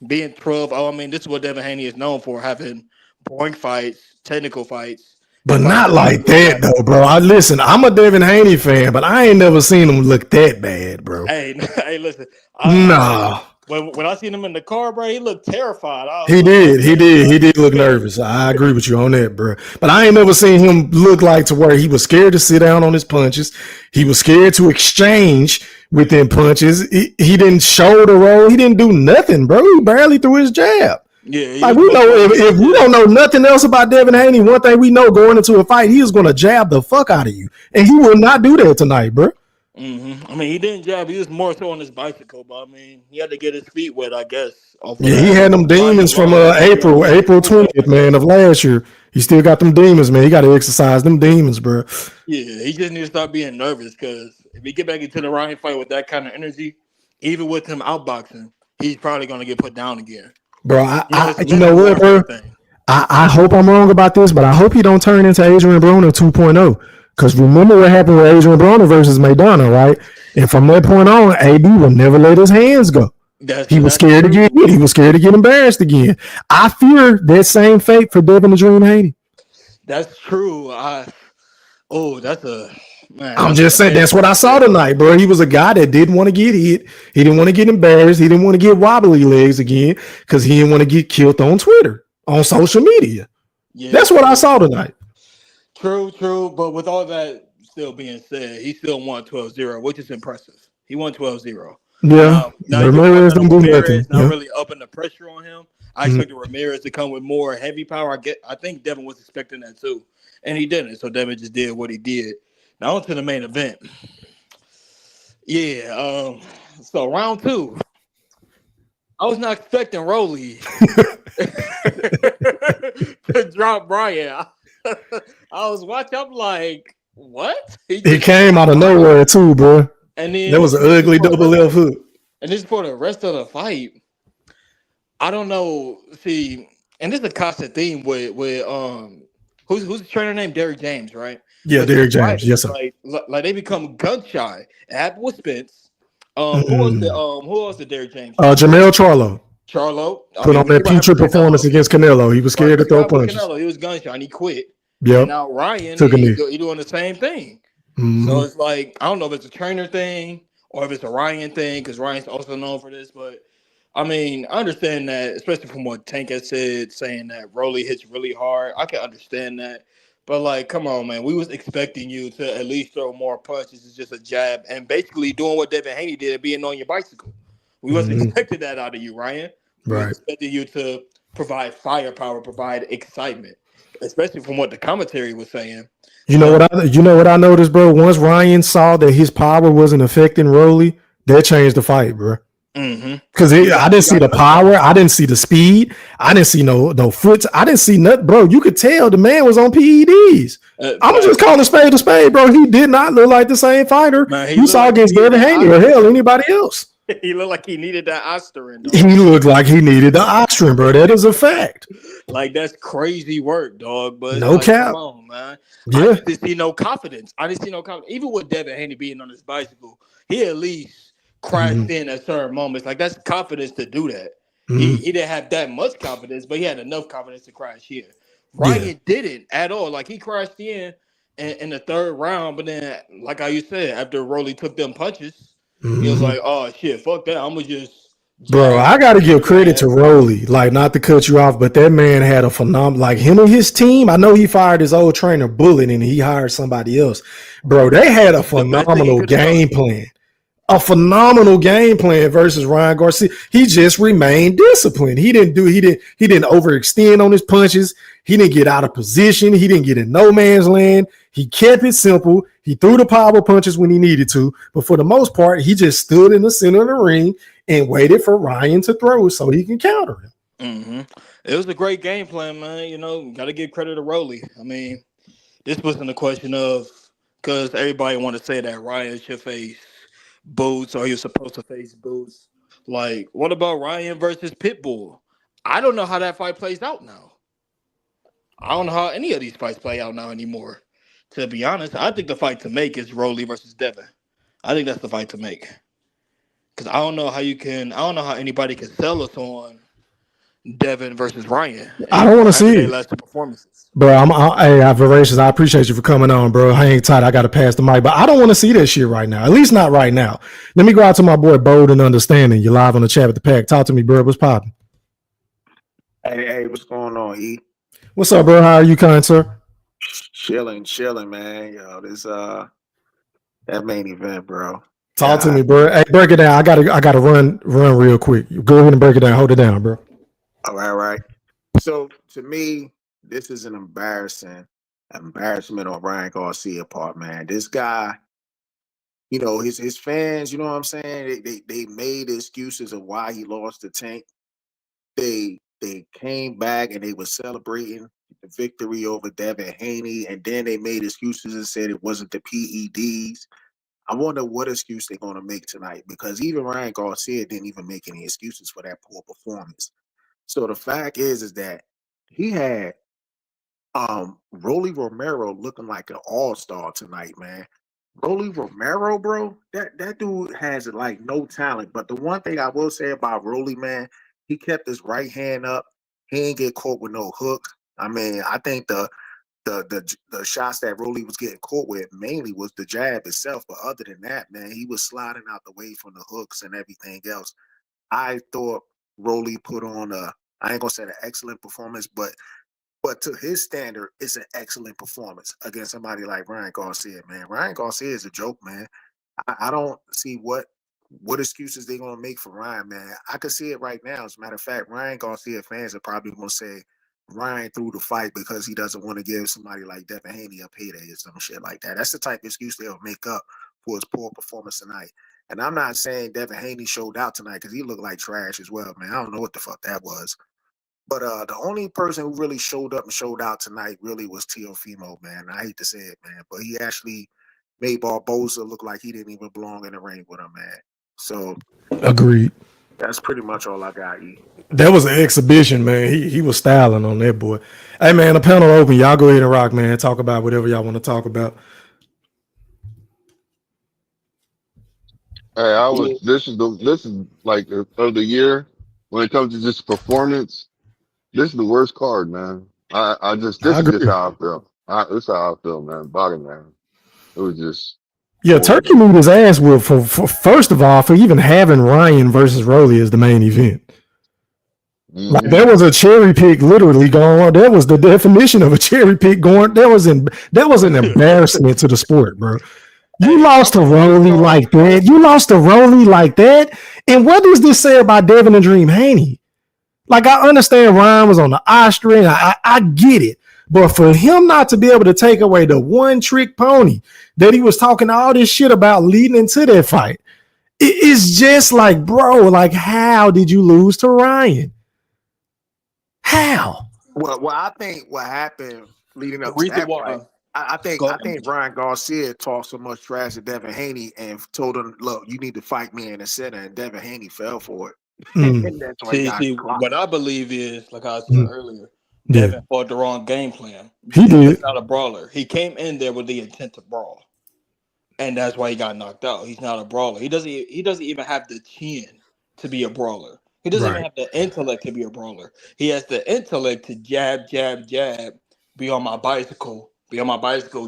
Being 12, I mean, this is what Devin Haney is known for, having boring fights, technical fights. But not like that, though, bro. I'm a Devin Haney fan, but I ain't never seen him look that bad, bro. Hey, listen. Nah. When I seen him in the car, bro, he looked terrified. He did look nervous. I agree with you on that, bro. But I ain't never seen him look like to where he was scared to sit down on his punches. He was scared to exchange within punches. He didn't shoulder roll. He didn't do nothing, bro. He barely threw his jab. Yeah, like we know if we don't know nothing else about Devin Haney, one thing we know going into a fight, he is going to jab the fuck out of you, and he will not do that tonight, bro. I mean, he didn't jab. He was more so on his bicycle, but I mean, he had to get his feet wet, I guess. Yeah, he had them demons from April 20th, man, of last year. He still got them demons, man. He got to exercise them demons, bro. Yeah, he just needs to stop being nervous, because if he get back into the Ryan fight with that kind of energy, even with him outboxing, he's probably going to get put down again. Bro, you know what, bro? I hope I'm wrong about this, but I hope he don't turn into Adrian Broner 2.0. Because remember what happened with Adrian Broner versus Maidana, right? And from that point on, AD will never let his hands go. He was scared to get hit. He was scared to get embarrassed again. I fear that same fate for Devin the Dream Haney. That's true. That's a man. I'm just saying that's what I saw tonight, bro. He was a guy that didn't want to get hit. He didn't want to get embarrassed. He didn't want to get wobbly legs again because he didn't want to get killed on Twitter, on social media. Yeah, that's what I saw tonight. True. But with all that still being said, he still won 12-0, which is impressive. He won 12-0. Yeah. Now Ramirez not really upping the pressure on him. I expected Ramirez to come with more heavy power. I think Devin was expecting that too, and he didn't. So Devin just did what he did. Now on to the main event. Yeah. So round 2. I was not expecting Rollie to drop Brian. I was watching. I'm like, what? He came out of nowhere too, bro. And then that was an ugly double left hook. And just for the rest of the fight, I don't know. See, and this is a constant theme with who's the trainer named Derrick James, right? Yeah, Derrick James. Yes, sir. Like they become gun shy. It happened with Spence. Who else did Derrick James? Jamel Charlo. Put on that putrid performance against Canelo. He was scared to throw punches. Canelo, he was gun shy and he quit. Yeah. Now Ryan, he doing the same thing. So it's like, I don't know if it's a trainer thing or if it's a Ryan thing, because Ryan's also known for this. But I mean, I understand that, especially from what Tank has said, saying that Rollie hits really hard. I can understand that. But like, come on, man. We was expecting you to at least throw more punches. It's just a jab, and basically doing what Devin Haney did, being on your bicycle. We wasn't expecting that out of you, Ryan. We was Right. expecting you to provide firepower, provide excitement, especially from what the commentary was saying. You know what I noticed, bro? Once Ryan saw that his power wasn't affecting Rollie, that changed the fight, bro. Because I didn't see the power, I didn't see the speed, I didn't see no foot, I didn't see nothing, bro. You could tell the man was on PEDs. I'm just calling a spade, bro. He did not look like the same fighter you saw like against Devin Haney or hell anybody else. He looked like he needed that Osterin. He looked like he needed the Osterin, bro. That is a fact. Like, that's crazy work, dog. But no cap. Come on, man. Yeah. I didn't see no confidence. Even with Devin Haney being on his bicycle, he at least crashed in at certain moments. Like, that's confidence to do that. He didn't have that much confidence, but he had enough confidence to crash here. Ryan didn't at all. Like, he crashed in the third round, but then, like how you said, after Rollie took them punches, he was like, oh, shit, fuck that. I'm going to just... Bro, I got to give credit to Rollie. Like, not to cut you off, but that man had a phenomenal... Like, him and his team, I know he fired his old trainer, Bullet, and he hired somebody else. Bro, they had a phenomenal game plan. A phenomenal game plan versus Ryan Garcia. He just remained disciplined. He didn't overextend on his punches. He didn't get out of position. He didn't get in no man's land. He kept it simple. He threw the power punches when he needed to, but for the most part, he just stood in the center of the ring and waited for Ryan to throw so he can counter him. It was a great game plan, man. You know, got to give credit to Rollie. I mean, this wasn't a question of, because everybody want to say that Ryan should face Boots or he was supposed to face Boots. Like, what about Ryan versus Pitbull? I don't know how that fight plays out now. I don't know how any of these fights play out now anymore. To be honest, I think the fight to make is Rollie versus Devin. I think that's the fight to make. Because I don't know how anybody can sell us on Devin versus Ryan. I don't want to see it. Last two performances. Bro, I'm Voracious. I appreciate you for coming on, bro. Hang tight. I got to pass the mic, but I don't want to see that shit right now. At least not right now. Let me go out to my boy Bold and Understanding. You're live on the chat with the pack. Talk to me, bro. What's popping? Hey, what's going on, E? What's up, bro? How are you, kind sir? Chilling, man. Yo, this that main event, bro. Talk to me, bro. Hey, break it down. I gotta run real quick. Go ahead and break it down. Hold it down, bro. All right. So to me, this is an embarrassment on Ryan Garcia part, man. This guy, you know, his fans, you know what I'm saying? They made excuses of why he lost the Tank. They came back and they were celebrating the victory over Devin Haney, and then they made excuses and said it wasn't the PEDs. I wonder what excuse they're going to make tonight, because even Ryan Garcia didn't even make any excuses for that poor performance. So the fact is that he had Rollie Romero looking like an all-star tonight, man. Rollie Romero, bro, that dude has like no talent. But the one thing I will say about Rollie, man, he kept his right hand up. He ain't get caught with no hook. I mean, I think the shots that Rollie was getting caught with mainly was the jab itself. But other than that, man, he was sliding out the way from the hooks and everything else. I thought Rollie put on I ain't gonna say an excellent performance, but to his standard, it's an excellent performance against somebody like Ryan Garcia, man. Ryan Garcia is a joke, man. I don't see what excuses they're gonna make for Ryan, man. I could see it right now. As a matter of fact, Ryan Garcia fans are probably gonna say Ryan threw the fight because he doesn't want to give somebody like Devin Haney a payday or some shit like that. That's the type of excuse they'll make up for his poor performance tonight. And I'm not saying Devin Haney showed out tonight because he looked like trash as well, man. I don't know what the fuck that was. But the only person who really showed up and showed out tonight really was Teofimo, man. I hate to say it, man, but he actually made Barbosa look like he didn't even belong in the ring with him, man. So, agreed. That's pretty much all I got. That was an exhibition, man. He was styling on that boy. Hey, man, the panel open. Y'all go ahead and rock, man. Talk about whatever y'all want to talk about. Hey, this is like of the year when it comes to just performance. This is the worst card, man. This is just how I feel. This is how I feel, man. Bottom, man. It was just. Yeah, Turkey moved his ass with for first of all for even having Ryan versus Rollie as the main event. Like there was a cherry pick literally going on. That was the definition of a cherry pick going. That was an embarrassment to the sport, bro. You lost to Rollie like that. You lost to Rollie like that. And what does this say about Devin and Dream Haney? Like, I understand Ryan was on the eye string. I get it. But for him not to be able to take away the one trick pony that he was talking all this shit about leading into that fight, it's just like, bro, like, how did you lose to Ryan? How? Well, I think what happened leading up to that fight, I think Ryan Garcia talked so much trash to Devin Haney and told him, look, you need to fight me in the center, and Devin Haney fell for it. See, what I believe is, like I said earlier, Devin fought the wrong game plan. He did. He's not a brawler. He came in there with the intent to brawl, and that's why he got knocked out. He's not a brawler. He doesn't even have the chin to be a brawler. He doesn't even have the intellect to be a brawler. He has the intellect to jab, be on my bicycle,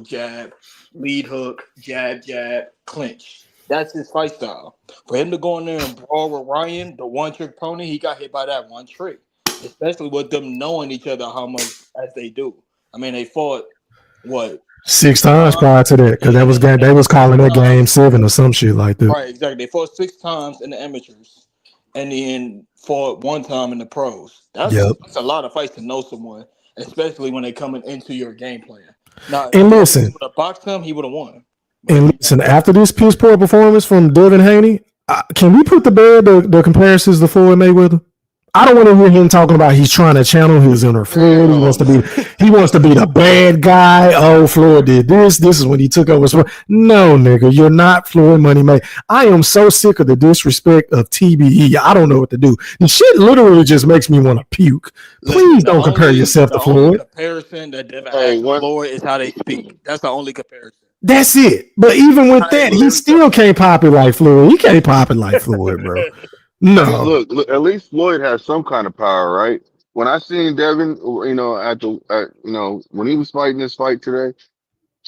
jab, lead hook, jab, clinch. That's his fight style. For him to go in there and brawl with Ryan, the one trick pony, he got hit by that one trick. Especially with them knowing each other how much as they do. I mean, they fought what 6 times prior to that, because they was calling that game 7 or some shit like that. Right, exactly. They fought 6 times in the amateurs, and then fought 1 time in the pros. That's a lot of fights to know someone, especially when they coming into your game plan. Now, and listen, if he would have boxed him, he would have won. And listen, after this piss poor performance from Devin Haney, can we put to bed the comparisons to Floyd Mayweather? I don't want to hear him talking about he's trying to channel his inner Floyd. He wants to be the bad guy. Oh, Floyd did this. This is when he took over. No, nigga, you're not Floyd Money May. I am so sick of the disrespect of TBE. I don't know what to do. The shit literally just makes me want to puke. Please don't compare yourself to Floyd. The comparison that Devin has to Floyd is how they speak. That's the only comparison. That's it. But even with that, he still can't pop it like Floyd. He can't pop it like Floyd, bro. No. Look, at least Floyd has some kind of power, right? When I seen Devin, when he was fighting this fight today,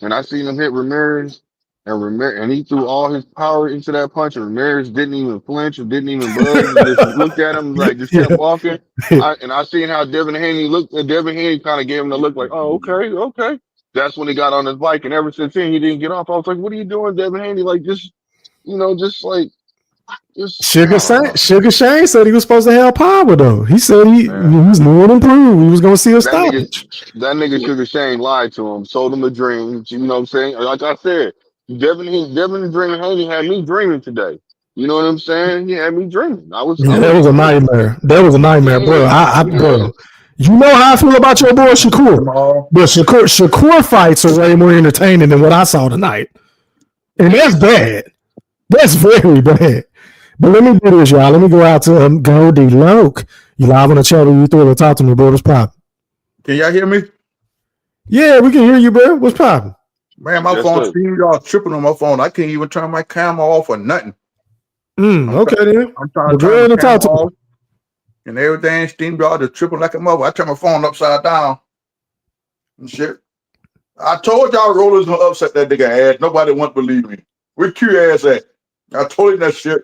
and I seen him hit Ramirez, and he threw all his power into that punch, and Ramirez didn't even flinch or didn't even budge, and just looked at him like just kept walking. I seen how Devin Haney looked, and Devin Haney kind of gave him the look like, oh, okay. That's when he got on his bike, and ever since then he didn't get off. I was like, what are you doing, Devin Haney? Like Sugar Shane said he was supposed to have power though. He said he was new and improved. He was going to see a stoppage. That nigga Sugar Shane lied to him, sold him a dream. You know what I'm saying? Like I said, Devin and Dream Haney had me dreaming today. You know what I'm saying? He had me dreaming. That was a nightmare. That was a nightmare, bro. Bro. You know how I feel about your boy Shakur. But Shakur fights are way more entertaining than what I saw tonight. And that's bad. That's very bad. But let me do this, y'all. Let me go out to Goldie Loke. You live on the chat with you through to talk to me, bro. What's poppin'? Can y'all hear me? Yeah, we can hear you, bro. What's poppin'? Man, my phone stream y'all tripping on my phone. I can't even turn my camera off or nothing. Okay, then. I'm trying to turn the camera off. And everything steam y'all just tripping like a mother. I turn my phone upside down and shit. I told y'all Rollers gonna upset that nigga ass. Nobody won't believe me. Where Q ass at? I told him that shit.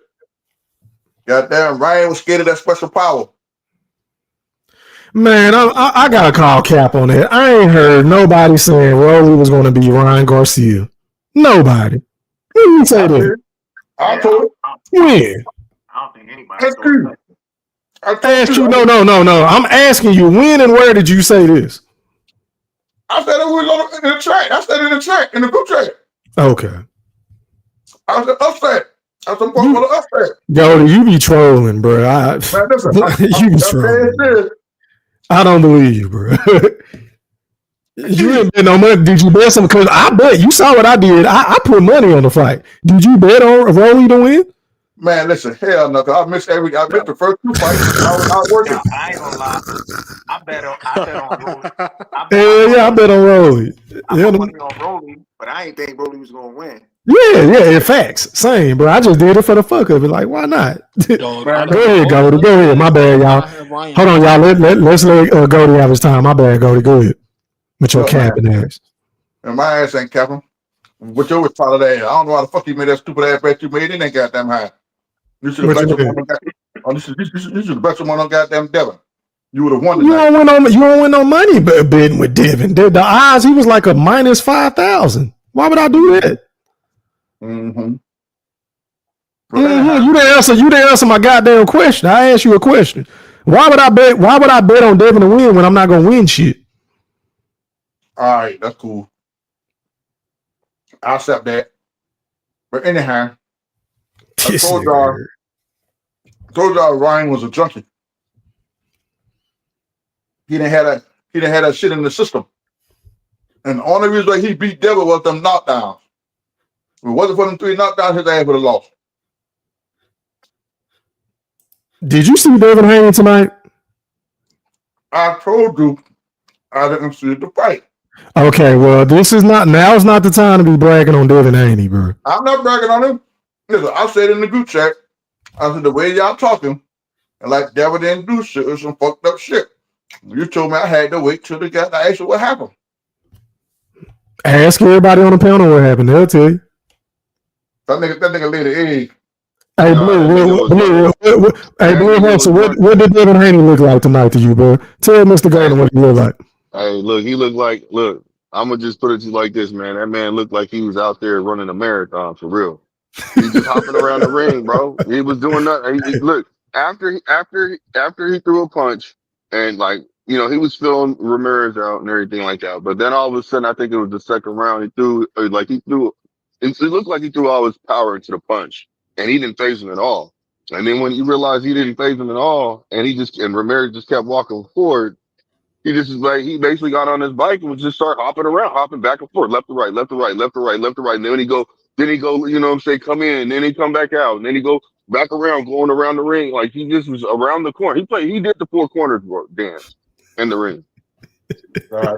Goddamn, Ryan was scared of that special power. Man, I gotta call cap on that. I ain't heard nobody saying Rollie was gonna be Ryan Garcia. Nobody. When you say that? I told him. When? I don't think anybody. I asked you. No. I'm asking you, when and where did you say this? I said it was in the track. I said in the track, in the group track. Okay. I said upset. I said upset. Yo, you be trolling, bro. You be trolling. I don't believe you, bro. You didn't bet no money. Did you bet some? Because I bet you saw what I did. I put money on the fight. Did you bet on Rollie to win? Man, listen, hell no. I missed the first 2 fights. I was out working. I ain't gonna lie. I bet on Rollie. I bet on Rollie. I bet money on Rollie, but I ain't think Rollie was gonna win. Yeah, in facts. Same, bro. I just did it for the fuck of it. Like, why not? Go ahead, Goldie. Go ahead. My bad, y'all. Hold on, y'all. Let's let Goldie have his time. My bad, Goldie. Go ahead. With your capping ass. And my ass ain't capping. But you was part of that. I don't know how the fuck you made that stupid ass bet you made. It ain't goddamn high. This is the best one on goddamn Devin. You would have won You tonight. don't win no money betting with Devin. The odds, he was like a minus 5,000. Why would I do that? Mm-hmm. You didn't answer my goddamn question. I asked you a question. Why would I bet on Devin to win when I'm not gonna win shit? All right, that's cool. I'll accept that. But anyhow, I told y'all Ryan was a junkie. He didn't have that shit in the system. And the only reason why he beat Devin was them knockdowns. If it wasn't for them 3 knockdowns, his ass would have lost. Did you see Devin Haney tonight? I told you I didn't see the fight. Okay, well, now's not the time to be bragging on Devin Haney, bro. I'm not bragging on him. Listen, I said in the group chat, I said the way y'all talking, and like Devin didn't do shit, it was some fucked up shit. You told me I had to wait till the guy asked you what happened. Ask everybody on the panel what happened. They'll tell you. That nigga laid an egg. Hey, what did Devin Haney look like tonight to you, bro? Tell Mr. Golden what he looked like. Hey, look, he looked like, I'm going to just put it to you like this, man. That man looked like he was out there running a marathon for real. He just hopping around the ring, bro. He was doing nothing. Look, after he threw a punch and he was filling Ramirez out and everything like that. But then all of a sudden, I think it was the second round, it looked like he threw all his power into the punch and he didn't phase him at all. And then when you realize he didn't phase him at all and Ramirez just kept walking forward, he basically got on his bike and would just start hopping back and forth, left to right, left to right, left to right, left to right. And then he go, come in, and then he come back out, and then he go back around, going around the ring. Like he just was around the corner. He did the 4 corners dance in the ring.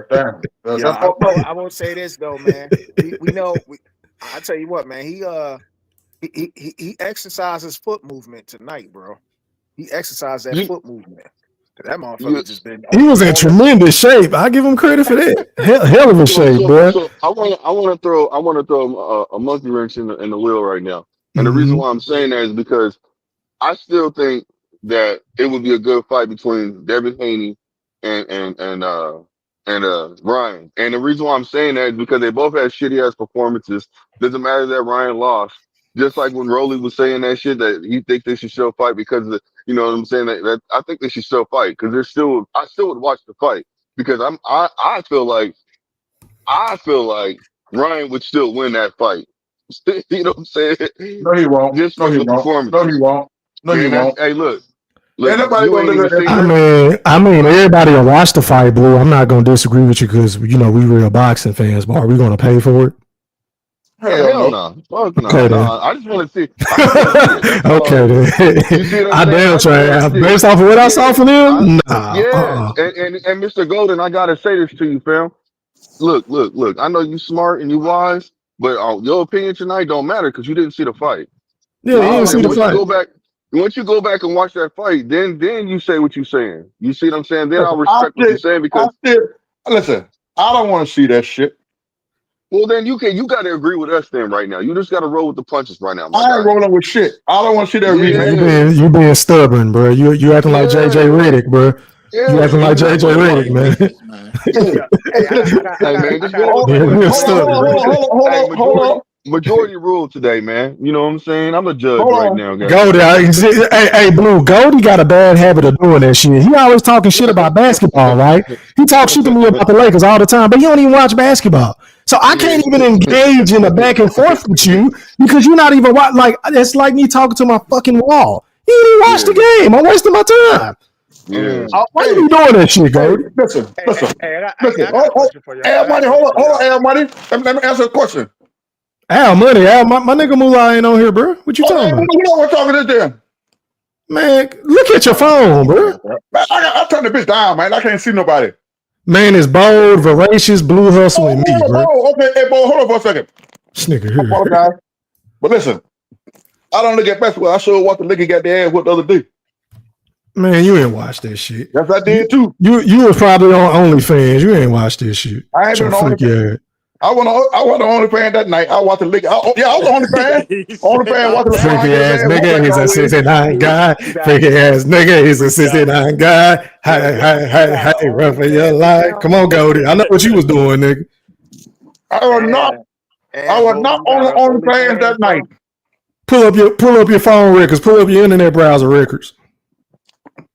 Damn. I won't say this though, man. We know. I tell you what, man. He exercised his foot movement tonight, bro. He exercised that foot movement. That motherfucker just been. He was in tremendous shape. I give him credit for that. Hell of a shape, bro. So I want to throw a monkey wrench in the wheel right now. And the reason why I'm saying that is because I still think that it would be a good fight between Devin Haney and Ryan. And the reason why I'm saying that is because they both had shitty ass performances. Doesn't matter that Ryan lost. Just like when Rollie was saying that shit, that he think they should still fight because of you know what I'm saying? That I think they should still fight because I still would watch the fight because I feel like Ryan would still win that fight. You know what I'm saying? No, he won't. Just No, he won't. No, he won't. No, he won't. Hey, look. Anybody I mean, everybody will watch the fight, Blue. I'm not gonna disagree with you because we real boxing fans, but are we gonna pay for it? Hell no. Okay, no. I just want to see. Okay, then. I damn try. Based off of what I saw from them, nah. Yeah, and Mr. Golden, I gotta say this to you, fam. Look. I know you smart and you wise, but your opinion tonight don't matter because you didn't see the fight. Yeah, you didn't see the fight. Once you go back and watch that fight, then you say what you're saying. You see what I'm saying? Then I'll respect what you're saying because listen, I don't want to see that shit. Well, then you got to agree with us then right now. You just got to roll with the punches right now. I ain't rolling with shit. I don't want to see that rematch. You being stubborn, bro. You acting like JJ Redick, bro. Yeah. You acting like JJ Redick, man. Hold on. Majority rule today, man. You know what I'm saying? I'm a judge right now, guys. Goldie, hey, Blue, Goldie got a bad habit of doing that shit. He always talking shit about basketball, right? He talks shit to me about the Lakers all the time, but he don't even watch basketball. So I can't even engage in a back and forth with you because you're not even watch. Like it's like me talking to my fucking wall. You didn't even watch the game. I'm wasting my time. Yeah. Why you doing that shit, Goldie? Listen. Hey, money, hold on, money. Let me answer the question. Al Money, my nigga Moolah ain't on here, bro. What you talking about? You know what we're talking to them. Man, look at your phone, bro. Man, I turn the bitch down, man. I can't see nobody. Man, it's bold, voracious, Blue Hustle, and me, bro. Okay, hey, boy, hold on for a second. This nigga here. Apologize. But listen, I don't look at basketball. I sure watched the nigga got their ass with the other day. Man, you ain't watched that shit. Yes, I did too. You was probably on OnlyFans. You ain't watched this shit. I ain't been on OnlyFans. I want the only fan that night. I watched the league. I was the only fan. Only fan watching the Freaky ass nigga, he's a 69 guy. Freaky ass nigga, he's a 69 guy. Hey, run for your life. Come on, Goldie. I know what you was doing, nigga. I was not on the only fans that night. Pull up your phone records. Pull up your internet browser records.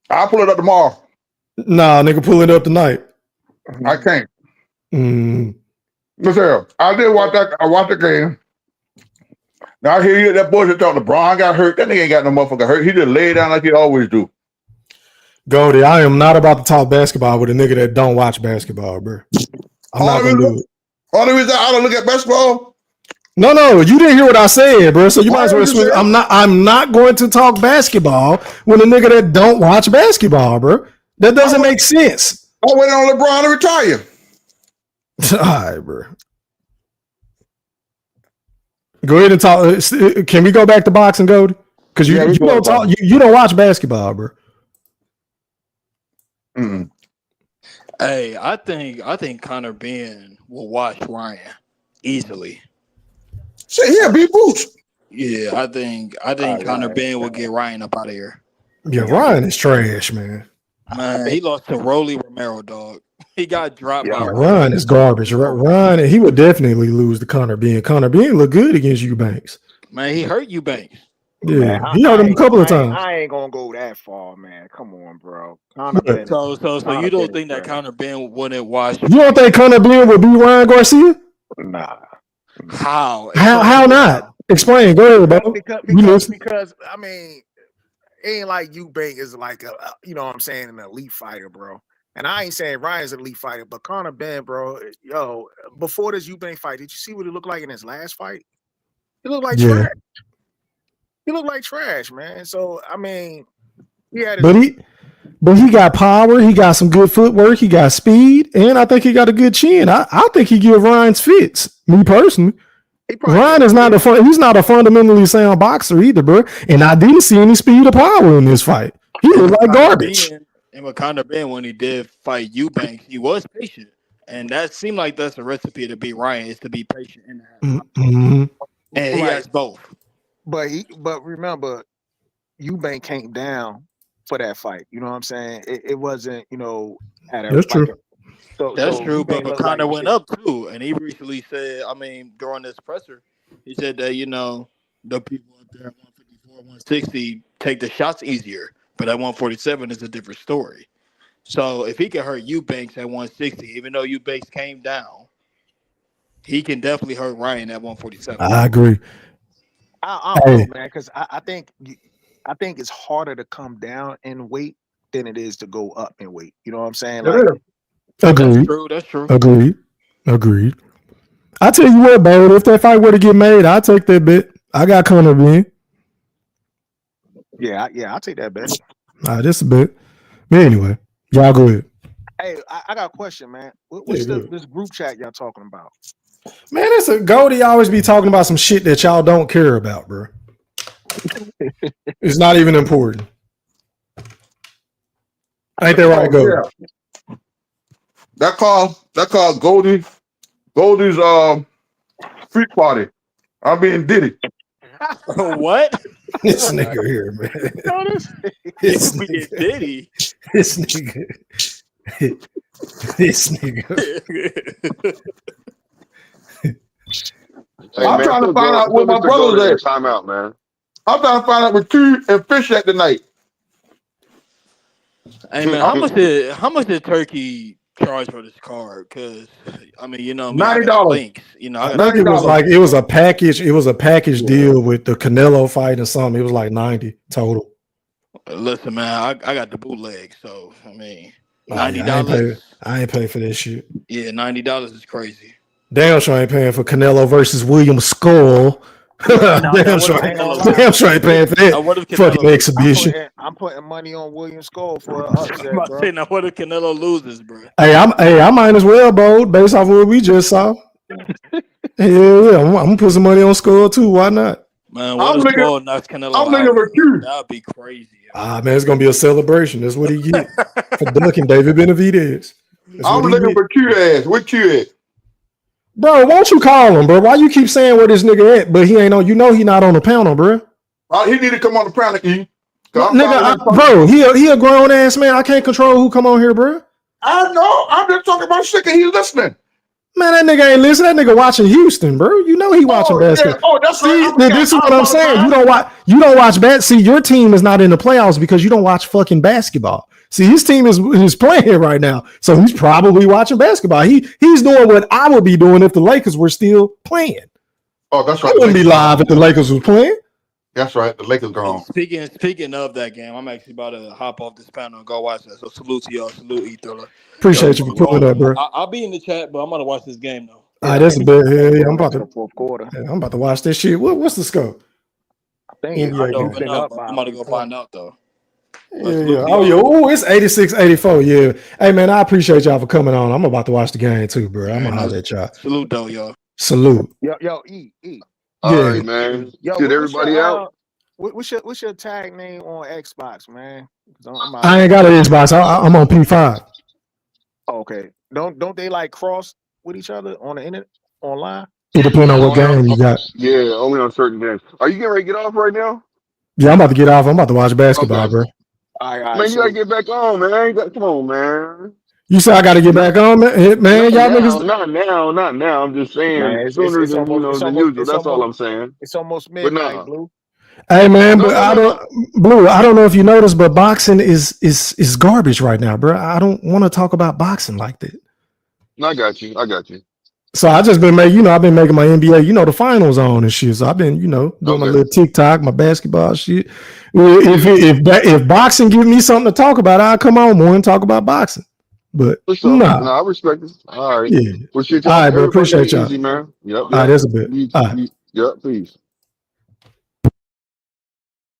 I'll pull it up tomorrow. Nah, nigga, pull it up tonight. I can't. Listen, I did watch that. I watched the game. Now I hear you that bullshit talking. LeBron got hurt. That nigga ain't got no motherfucker hurt. He just lay down like he always do. Goldie, I am not about to talk basketball with a nigga that don't watch basketball, bro. I'm not gonna do it. Only reason I don't look at basketball. No, you didn't hear what I said, bro. So you might as well switch. I'm not going to talk basketball with a nigga that don't watch basketball, bro. That doesn't make sense. I waiting on LeBron to retire. All right, bro. Go ahead and talk. Can we go back to boxing, Goldie? Because you don't talk. You don't watch basketball, bro. Mm-mm. Hey, I think Conor Ben will watch Ryan easily. Shit, he'll beat Boots. Yeah, I think Conor Ben will get Ryan up out of here. Yeah, Ryan is trash, man. Man, he lost to Rollie Romero, dog. He got dropped by Ryan is garbage. Ryan, he would definitely lose to Conor Ben. Conor Ben looked good against Eubanks. Man, he hurt Eubanks. Yeah, Man, he hurt him a couple of times. I ain't gonna go that far, man. Come on, bro. So you don't think that Conor Ben wouldn't watch? You don't think Conor Ben would beat Ryan Garcia? Nah. How not? Explain. Go ahead, bro. Because I mean, it ain't like Eubank is like a you know what I'm saying, an elite fighter, bro. And I ain't saying Ryan's an elite fighter, but Conor Ben, bro, before this Eubank fight, did you see what he looked like in his last fight? He looked like trash. He looked like trash, man. So I mean, he had but he got power, he got some good footwork, he got speed, and I think he got a good chin. I think he give Ryan's fits, me personally. Ryan is he's not a fundamentally sound boxer either, bro. And I didn't see any speed or power in this fight. He looked like garbage. And with Conor Ben, when he did fight Eubanks, he was patient. And that seemed like that's the recipe to beat Ryan, is to be patient in the And he has both. But remember, Eubank came down for that fight. You know what I'm saying? It wasn't, That's true. That's true, but Conor went up too, and he recently said, during this presser, he said that the people up there at 154, 160 take the shots easier, but at 147 is a different story. So if he can hurt Eubanks at 160, even though Eubanks came down, he can definitely hurt Ryan at 147. I agree. I don't know, man, because I think it's harder to come down in weight than it is to go up in weight. You know what I'm saying? Like, Agreed. That's true. Agreed. I tell you what, babe, if that fight were to get made, I'd take that bet. I got Conor Ben. Yeah, I'll take that bet. Just a bit. But anyway, y'all go ahead. Hey, I got a question, man. What's this group chat y'all talking about? Man, it's a Goldie always be talking about some shit that y'all don't care about, bro. It's not even important. Ain't that right, Goldie? Yeah. That called Goldie's street party. I'm being Diddy. What? This nigga here, man. This nigga Diddy. This nigga. This nigga. I'm trying to find out where my brother's at. Time out, man. I'm trying to find out where Q and Fish at tonight. Hey man, how much did Turkey charge for this card? Because $90. Links. I think it was a package. It was a package deal with the Canelo fight and something. It was like $90 total. Listen, man, I got the bootleg, so $90. I ain't paying for this shit. Yeah, $90 is crazy. Damn sure I ain't paying for Canelo versus William Skull. Damn sure I ain't paying for that fucking exhibition. I'm putting money on William Skull for an upset, bro. Now what if Canelo loses, bro? I might as well, bro, based off what we just saw. Yeah, I'm gonna put some money on Skull too. Why not? Man, what if Skull knocks Canelo out? That'd be crazy. Man, it's gonna be a celebration. That's what he get for ducking David Benavidez. I'm looking for Q ass. What Q at? Bro, won't you call him, bro? Why you keep saying where this nigga at, but he ain't on? You know he not on the panel, bro. He need to come on the panel, E. Nigga, bro, he a grown ass man. I can't control who come on here, bro. I know. I'm just talking about shit, and he's listening. Man, that nigga ain't listening. That nigga watching Houston, bro. You know he watching basketball. Yeah. Oh, that's right. See, this is what I'm saying. You don't watch bat. See, your team is not in the playoffs because you don't watch fucking basketball. See, his team is playing right now, so he's probably watching basketball. He's doing what I would be doing if the Lakers were still playing. Oh, that's right. I wouldn't be live if the Lakers was playing. That's right. The Lakers gone. Speaking of that game, I'm actually about to hop off this panel and go watch that. So salute to y'all. Salute E-Thriller. Appreciate you for putting it up, bro. I'll be in the chat, but I'm gonna watch this game though. All right, that's a bit. Yeah, I'm about to fourth quarter. Yeah, I'm about to watch this shit. What's the score? I think I'm about to go find out though. Yeah. Oh, yeah. Oh, it's 86-84. Yeah. Hey, man, I appreciate y'all for coming on. I'm about to watch the game too, bro. I'm gonna holler at y'all. Salute though, y'all. Salute. Yo, E. All right, man. Yo, Get everybody out. What's your tag name on Xbox, man? I ain't got an Xbox. I'm on P5. Okay. Don't they like cross with each other on the internet online? It depends on what game you got. Yeah, only on certain games. Are you getting ready to get off right now? Yeah, I'm about to get off. I'm about to watch basketball, bro. All right, Man, you gotta get back on, man. Come on, man. You said I got to get back on, man. Y'all niggas. Not now. I'm just saying Man, sooner than usual. That's all I'm saying. It's almost midnight, Blue. Hey man, but I don't know if you noticed, but boxing is garbage right now, bro. I don't want to talk about boxing like that. I got you. So I just been making, I've been making my NBA, the finals on and shit. So I've been, doing my little TikTok, my basketball shit. If boxing give me something to talk about, I'll come on more and talk about boxing. But no, I respect it. All right. Yeah. Appreciate y'all. All right, bro. Appreciate y'all. Easy, man. Yep. All right, that's a bit. Yep, please.